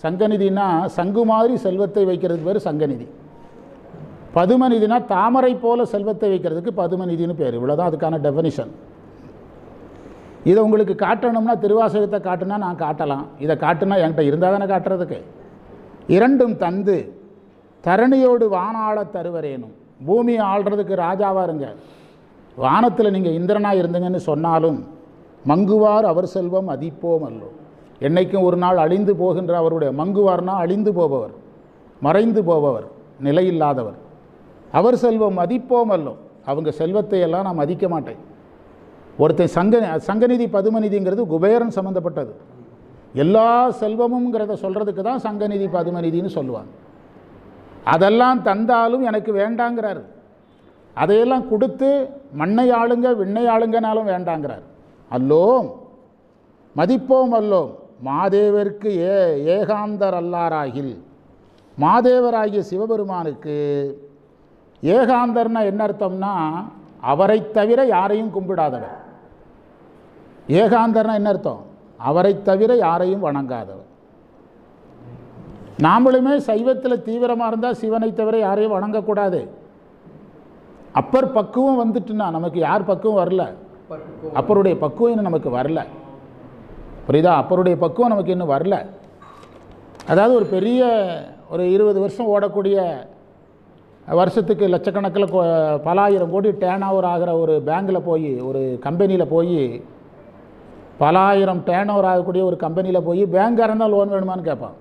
சங்கநிதினா சங்கு மாதிரி செல்வத்தை வைக்கிறதுக்கு பேர் சங்கநிதி. பதுமநிதினா தாமரை போல செல்வத்தை வைக்கிறதுக்கு பதுமநிதினு பேர். இவ்வளோதான் அதுக்கான டெஃபினிஷன். இதை உங்களுக்கு காட்டணும்னா திருவாசகத்தை காட்டுனா நான் காட்டலாம், இதை காட்டுனா என்கிட்ட இருந்தால் தானே காட்டுறதுக்கு. இரண்டும் தந்து தரணியோடு வானாள தருவரேனும். பூமியை ஆள்றதுக்கு ராஜாவாக இருங்க. வானத்தில் நீங்கள் இந்திரனாக இருந்தீங்கன்னு சொன்னாலும் மங்குவார் அவர் செல்வம் அதிப்போம் அல்லோ. என்னைக்கும் ஒரு நாள் அழிந்து போகின்ற அவருடைய, மங்குவார்னா அழிந்து போபவர், மறைந்து போபவர், நிலையில்லாதவர். அவர் செல்வம் மதிப்போம் அல்லோ. அவங்க செல்வத்தை எல்லாம் நான் மதிக்க மாட்டேன். ஒருத்தன் சங்கநிதி பதுமநிதிங்கிறது குபேரன் சம்மந்தப்பட்டது. எல்லா செல்வமுங்கிறத சொல்கிறதுக்கு தான் சங்கநிதி பதுமநிதின்னு சொல்லுவாங்க. அதெல்லாம் தந்தாலும் எனக்கு வேண்டாங்கிறார். அதையெல்லாம் கொடுத்து மண்ணை ஆளுங்க விண்ணை ஆளுங்கனாலும் வேண்டாங்கிறார். அல்லோம் மதிப்போம் அல்லோம் மாதேவருக்கு ஏகாந்தர் அல்லாராகில். மாதேவராகிய சிவபெருமானுக்கு ஏகாந்தர்னா என்ன அர்த்தம்னா அவரை தவிர யாரையும் கும்பிடாதவர். ஏகாந்தர்னா என்ன அர்த்தம்? அவரை தவிர யாரையும் வணங்காதவர். நாமளுமே சைவத்தில் தீவிரமாக இருந்தால் சிவனை தவிர யாரையும் வணங்கக்கூடாது. அப்பர் பக்குவம் வந்துட்டுன்னா நமக்கு யார் பக்குவம் வரல, அப்பருடைய பக்குவம் இன்னும் நமக்கு வரல. புரியுதா? அப்பருடைய பக்குவம் நமக்கு இன்னும் வரல. அதாவது ஒரு பெரிய ஒரு 20 வருஷம் ஓடக்கூடிய வருஷத்துக்கு லட்சக்கணக்கில் பல ஆயிரம் கோடி டேர்ன் ஓவர் ஆகிற ஒரு பேங்கில் போய், ஒரு கம்பெனியில் போய், பல ஆயிரம் டேர்ன் ஓவர் ஆகக்கூடிய ஒரு கம்பெனியில் போய் பேங்க்காரன் தான் லோன் வேணுமான்னு கேட்பான்.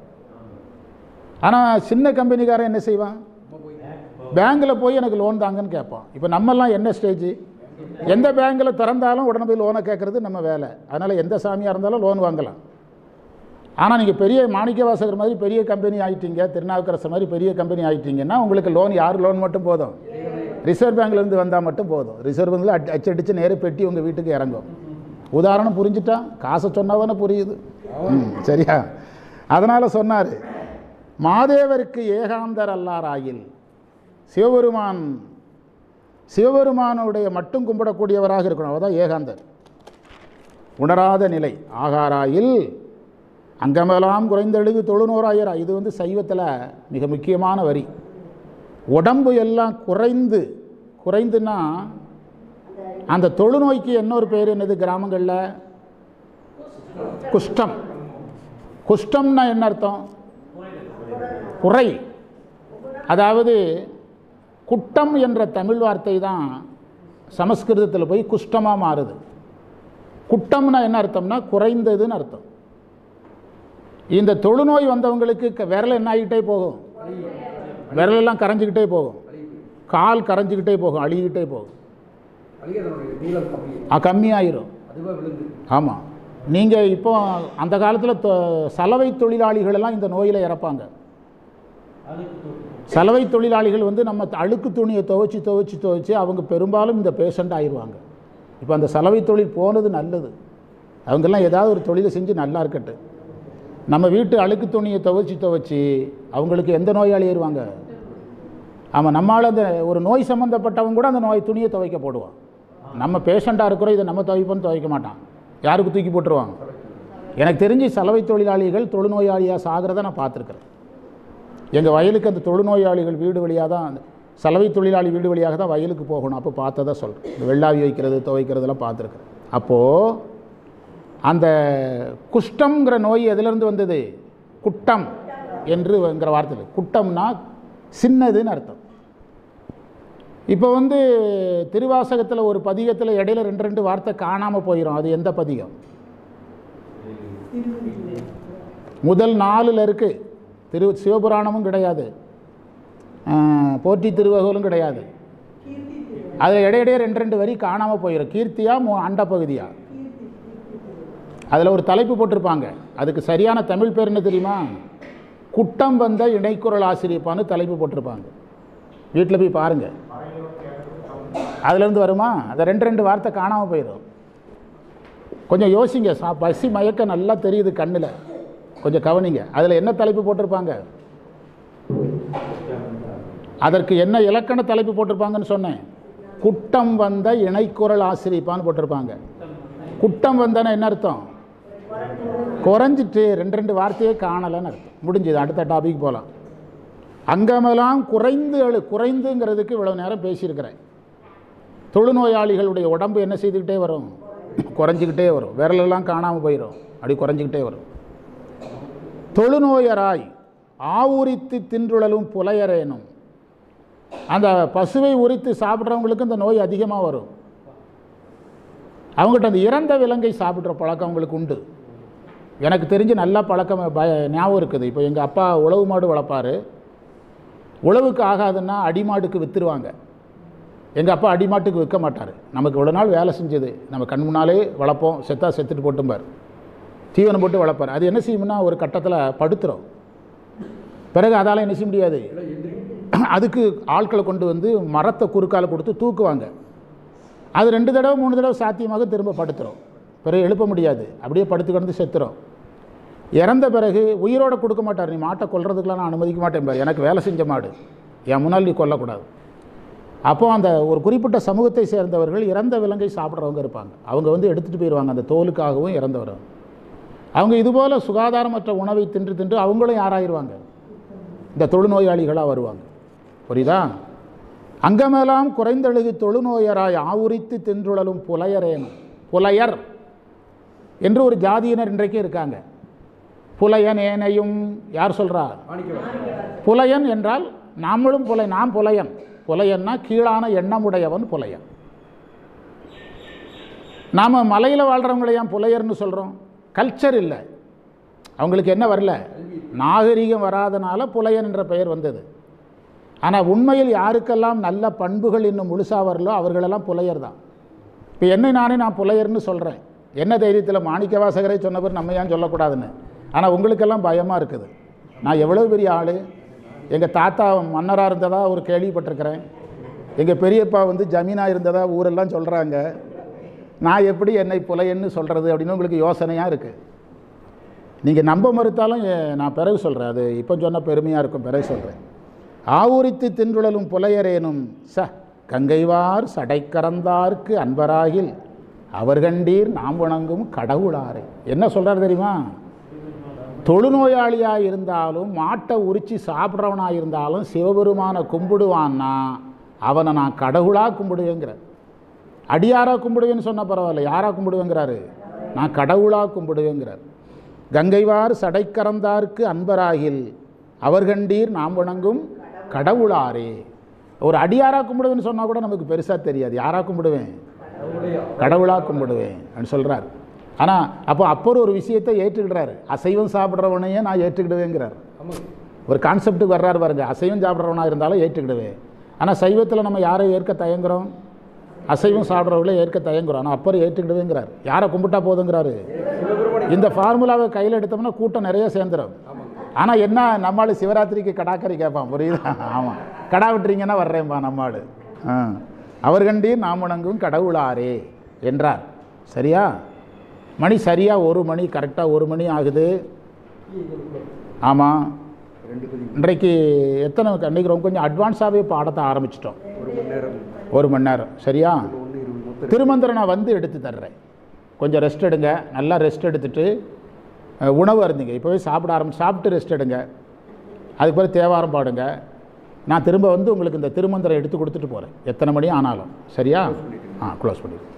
ஆனால் சின்ன கம்பெனிக்காரன் என்ன செய்வான்? பேங்கில் போய் எனக்கு லோன் தாங்கன்னு கேட்பான். இப்போ நம்மெல்லாம் என்ன ஸ்டேஜ்? எந்த பேங்கில் திறந்தாலும் உடனே போய் லோனை கேட்குறது நம்ம வேலை. அதனால் எந்த சாமியாக இருந்தாலும் லோன் வாங்கலாம். ஆனால் நீங்கள் பெரிய மாணிக்கவாசகர் மாதிரி பெரிய கம்பெனி ஆகிட்டீங்க, திருநாவுக்கரசர் மாதிரி பெரிய கம்பெனி ஆகிட்டீங்கன்னா உங்களுக்கு லோன் யார் லோன் மட்டும் போதும்? ரிசர்வ் பேங்க்லேருந்து வந்தால் மட்டும் போதும். ரிசர்வ் பேங்கில் அச்சடித்து நேரே பெட்டி உங்கள் வீட்டுக்கு இறங்கும். உதாரணம் புரிஞ்சுட்டா? காசை சொன்னால் தானே புரியுது. சரியா? அதனால் சொன்னார், மாதேவருக்கு ஏகாந்தர் அல்லாராயில் சிவபெருமானுடைய மட்டும் கும்பிடக்கூடியவராக இருக்கணும். அவதான் ஏகாந்தர். உணராத நிலை ஆகாராயில் அங்கமெல்லாம் குறைந்தெழுது தொழுநோராயிரா. இது சைவத்தில் மிக முக்கியமான வரி. உடம்பு எல்லாம் குறைந்துன்னா அந்த தொழுநோய்க்கு இன்னொரு பேர் என்னது கிராமங்களில்? குஷ்டம். குஷ்டம்னா என்ன அர்த்தம்? குறை. அதாவது குட்டம் என்ற தமிழ் வார்த்தை தான் சமஸ்கிருதத்தில் போய் குஷ்டமாக மாறுது. குட்டம்னா என்ன அர்த்தம்னா குறைந்ததுன்னு அர்த்தம். இந்த தொழுநோய் வந்தவங்களுக்கு விரல் என்ன ஆகிக்கிட்டே போகும்? விரலெல்லாம் கரைஞ்சிக்கிட்டே போகும், கால் கரைஞ்சிக்கிட்டே போகும், அழுகிக்கிட்டே போகும், கம்மியாயிரும். ஆமாம். நீங்கள் இப்போ அந்த காலத்தில் சலவை தொழிலாளிகளெல்லாம் இந்த நோயில் இறப்பாங்க. சலவை தொழிலாளிகள் நம்ம அழுக்கு துணியை துவைச்சி அவங்க பெரும்பாலும் இந்த பேஷண்ட் ஆயிடுவாங்க. இப்போ அந்த சலவை தொழில் போனது நல்லது. அவங்கெல்லாம் ஏதாவது ஒரு தொழிலை செஞ்சு நல்லா இருக்கட்டும். நம்ம வீட்டு அழுக்கு துணியை துவைச்சி அவங்களுக்கு எந்த நோயாளி ஏறுவாங்க? ஆமாம், நம்மளால் அந்த ஒரு நோய் சம்மந்தப்பட்டவங்க கூட அந்த நோய் துணியை துவைக்க போடுவான். நம்ம பேஷண்ட்டாக இருக்கிறோம், இதை நம்ம துவைப்போன்னு துவைக்க மாட்டான். யாருக்கு தூக்கி போட்டுருவாங்க? எனக்கு தெரிஞ்சு சலவை தொழிலாளிகள் தொழுநோயாளியாக சாகிறத நான் பார்த்துருக்குறேன். எங்கள் வயலுக்கு அந்த தொழுநோயாளிகள் வீடு வழியாக தான், சலவை தொழிலாளி வீடு வழியாக தான் வயலுக்கு போகணும். அப்போ பார்த்ததான் சொல்கிறேன். இந்த வெள்ளாவி வைக்கிறது துவைக்கிறதெல்லாம் பார்த்துருக்குறேன். அப்போது அந்த குஷ்டம்ங்கிற நோய் எதிலிருந்து வந்தது? குட்டம் என்றுங்கிற வார்த்தை. குட்டம்னா சின்னதுன்னு அர்த்தம். இப்போ திருவாசகத்தில் ஒரு பதிகத்தில் இடையில 2 வார்த்தை காணாமல் போயிடும். அது எந்த பதிகம்? முதல் 4ல் இருக்குது. சிவபுராணமும் கிடையாது, போற்றி திருவகோலும் கிடையாது. அதில் இடையிடையே 2 வரி காணாமல் போயிடும். கீர்த்தியா அண்ட பகுதியா? அதில் ஒரு தலைப்பு போட்டிருப்பாங்க. அதுக்கு சரியான தமிழ் பேர் என்ன தெரியுமா? குட்டம் வந்த இணைக்குரல் ஆசிரியப்பான்னு தலைப்பு போட்டிருப்பாங்க. வீட்டில் போய் பாருங்கள், அதுலேருந்து வருமா? அதை 2 வார்த்தை காணாமல் போயிடும். கொஞ்சம் யோசிங்க. பசி மயக்க நல்லா தெரியுது கண்ணில், கொஞ்சம் கவனிங்க. அதில் என்ன தலைப்பு போட்டிருப்பாங்க? அதற்கு என்ன இலக்கண தலைப்பு போட்டிருப்பாங்கன்னு சொன்னேன். குட்டம் வந்த இணைக்குரல் ஆசிரியப்பான்னு போட்டிருப்பாங்க. குட்டம் வந்தனா என்ன அர்த்தம்? குறைஞ்சிட்டு 2 வார்த்தையே காணலைன்னு அர்த்தம். முடிஞ்சது. அடுத்த டாபிக் போகலாம். அங்கமெல்லாம் குறைந்துங்கிறதுக்கு இவ்வளோ நேரம் பேசியிருக்கிறேன். தொழுநோயாளிகளுடைய உடம்பு என்ன செய்துக்கிட்டே வரும்? குறைஞ்சிக்கிட்டே வரும். விரலெல்லாம் காணாமல் போயிடும், அப்படி குறைஞ்சிக்கிட்டே வரும். தொழுநோயராய் ஆவுரித்து தின்றுழலும் புலையரேனும். அந்த பசுவை உரித்து சாப்பிட்றவங்களுக்கு இந்த நோய் அதிகமாக வரும். அவங்ககிட்ட அந்த இறந்த விலங்கை சாப்பிட்ற பழக்கம் அவங்களுக்கு உண்டு. எனக்கு தெரிஞ்சு நல்லா பழக்கம் ஞாபகம் இருக்குது. இப்போ எங்கள் அப்பா உழவு மாடு வளர்ப்பார். உழவுக்கு ஆகாதுன்னா அடிமாடுக்கு விற்றுருவாங்க. எங்கள் அப்பா அடிமாட்டுக்கு விற்க மாட்டார். நமக்கு இவ்வளோ நாள் வேலை செஞ்சது நம்ம கண் முன்னாலே வளர்ப்போம், செத்துட்டு போட்டும்பார். தீவனம் போட்டு வளர்ப்பார். அது என்ன செய்யும்னா ஒரு கட்டத்தில் படுத்துரும். பிறகு அதால் என்ன செய்ய முடியாது. அதுக்கு ஆட்களை கொண்டு மரத்தை குறுக்கால் கொடுத்து தூக்குவாங்க. அது 2 தடவை 3 தடவை சாத்தியமாக திரும்ப படுத்துரும். பிறகு எழுப்ப முடியாது, அப்படியே படுத்து கிடந்து செத்துரும். இறந்த பிறகு உயிரோடு கொடுக்க மாட்டார். நீ மாட்டை கொல்றதுக்கெலாம் நான் அனுமதிக்க மாட்டேன் பார், எனக்கு வேலை செஞ்ச மாடு, என் முன்னால் நீ கொல்லக்கூடாது. அப்போது அந்த ஒரு குறிப்பிட்ட சமூகத்தை சேர்ந்தவர்கள் இறந்த விலங்கை சாப்பிட்றவங்க இருப்பாங்க. அவங்க வந்து எடுத்துகிட்டு போயிடுவாங்க அந்த தோலுக்காகவும் இறந்தவர். அவங்க இதுபோல் சுகாதாரமற்ற உணவை தின்று அவங்களும் யாராயிருவாங்க, இந்த தொழுநோயாளிகளாக வருவாங்க. புரியுதா? அங்கமெல்லாம் குறைந்தழுகு தொழுநோயராய் ஆவுரித்து தின்றுழலும் புலையரேனும். புலையர் என்று ஒரு ஜாதியினர் இன்றைக்கு இருக்காங்க. புலையன் ஏனையும் யார் சொல்கிறா? புலையன் என்றால் நாமளும் நாம் புலையன். புலையன்னா கீழான எண்ணமுடையவன் புலையன். நாம் மலையில் வாழ்கிறவங்களை ஏன் புலையர்னு சொல்கிறோம்? கல்ச்சர் இல்லை, அவங்களுக்கு என்ன வரல, நாகரிகம் வராதனால புலையன் என்ற பெயர் வந்தது. ஆனால் உண்மையில் யாருக்கெல்லாம் நல்ல பண்புகள் இன்னும் முழுசாக வரலோ அவர்களெல்லாம் புலையர் தான். இப்போ என்னை நான் புலையர்னு சொல்கிறேன். என்ன தைரியத்தில் மாணிக்க வாசகரை சொன்னவர் நம்ம ஏன் சொல்லக்கூடாதுன்னு. ஆனால் உங்களுக்கெல்லாம் பயமாக இருக்குது. நான் எவ்வளோ பெரிய ஆள், எங்கள் தாத்தா மன்னராக இருந்ததாக ஒரு கேள்விப்பட்டிருக்கிறேன், எங்கள் பெரியப்பா வந்து ஜமீனாக இருந்ததாக ஊரெல்லாம் சொல்கிறாங்க. நான் எப்படி என்னை புலையன்னு சொல்கிறது அப்படின்னு உங்களுக்கு யோசனையாக இருக்குது. நீங்கள் நம்ப மறுத்தாலும் நான் பிறகு சொல்கிறேன், அது இப்போ சொன்னால் பெருமையாக இருக்கும், பிறகு சொல்கிறேன். ஆவுரித்து தின்றுழலும் புலையரேனும் கங்கைவார் சடைக்கறந்தார்க்கு அன்பராகில் அவர்கண்டீர் நாம் வணங்கும் கடவுளாரை. என்ன சொல்கிறார் தெரியுமா? தொழுநோயாளியாக இருந்தாலும் மாட்டை உரித்து சாப்பிட்றவனாக இருந்தாலும் சிவபெருமானை கும்பிடுவான்னா அவனை நான் கடவுளாக கும்பிடுவேங்கிறார். அடியாராக கும்பிடுவேன்னு சொன்னால் பரவாயில்ல, யாராக கும்பிடுவேங்கிறாரு? நான் கடவுளாக கும்பிடுவேங்கிறார். கங்கைவார் சடைக்கறந்தார்க்கு அன்பராகில் அவர்கண்டீர் நாம் வணங்கும் கடவுளாரே. ஒரு அடியாராக கும்பிடுவேன்னு சொன்னால் கூட நமக்கு பெருசாக தெரியாது. யாராக கும்பிடுவேன்? கடவுளாக கும்பிடுவேன் அப்படின்னு சொல்கிறார். ஆனால் அப்போ ஒரு விஷயத்தை ஏற்றுக்கிடுறாரு. அசைவம் சாப்பிட்றவனையே நான் ஏற்றுக்கிடுவேங்கிறார். ஒரு கான்செப்டுக்கு வர்றாரு பாருங்க. அசைவம் சாப்பிட்றவனாக இருந்தாலும் ஏற்றுக்கிடுவேன். ஆனால் சைவத்தில் நம்ம யாரை ஏற்க தயங்குறோம்? அசைவம் சாப்பிட்றவங்களே ஏற்க தயங்குறோம். ஆனால் அப்புறம் ஏற்றுக்கிடுவேங்கிறார். யாரை கும்பிட்டா போதுங்கிறாரு? இந்த ஃபார்முலாவை கையில் எடுத்தோம்னா கூட்டம் நிறைய சேர்ந்துடும். ஆனால் என்ன, நம்மால் சிவராத்திரிக்கு கடாக்கறி கேட்பான், புரியுதா? ஆமாம், கடா விட்டுறீங்கன்னா வர்றேன்பா நம்மாடு. அவர்கண்டீர் நாம் வணங்கும் கடவுளாரே என்றார். சரியா? மணி சரியாக 1 மணி, கரெக்டாக 1 மணி ஆகுது. ஆமாம், இன்றைக்கு எத்தனை அன்றைக்கி ரொம்ப கொஞ்சம் அட்வான்ஸாகவே பாடத்தை ஆரம்பிச்சிட்டோம். 1 மணி நேரம். சரியா? திருமந்திரம் நான் வந்து எடுத்து தர்றேன். கொஞ்சம் ரெஸ்ட் எடுங்க, நல்லா ரெஸ்ட் எடுத்துகிட்டு உணவு அருந்துங்க. இப்போவே சாப்பிட்டு ரெஸ்ட் எடுங்க. அதுக்கு பிறகு தேவாரம் பாடுங்க. நான் திரும்ப வந்து உங்களுக்கு இந்த திருமந்திரம் எடுத்து கொடுத்துட்டு போகிறேன், எத்தனை மணி ஆனாலும். சரியா? க்ளோஸ் பண்ணிடுங்க.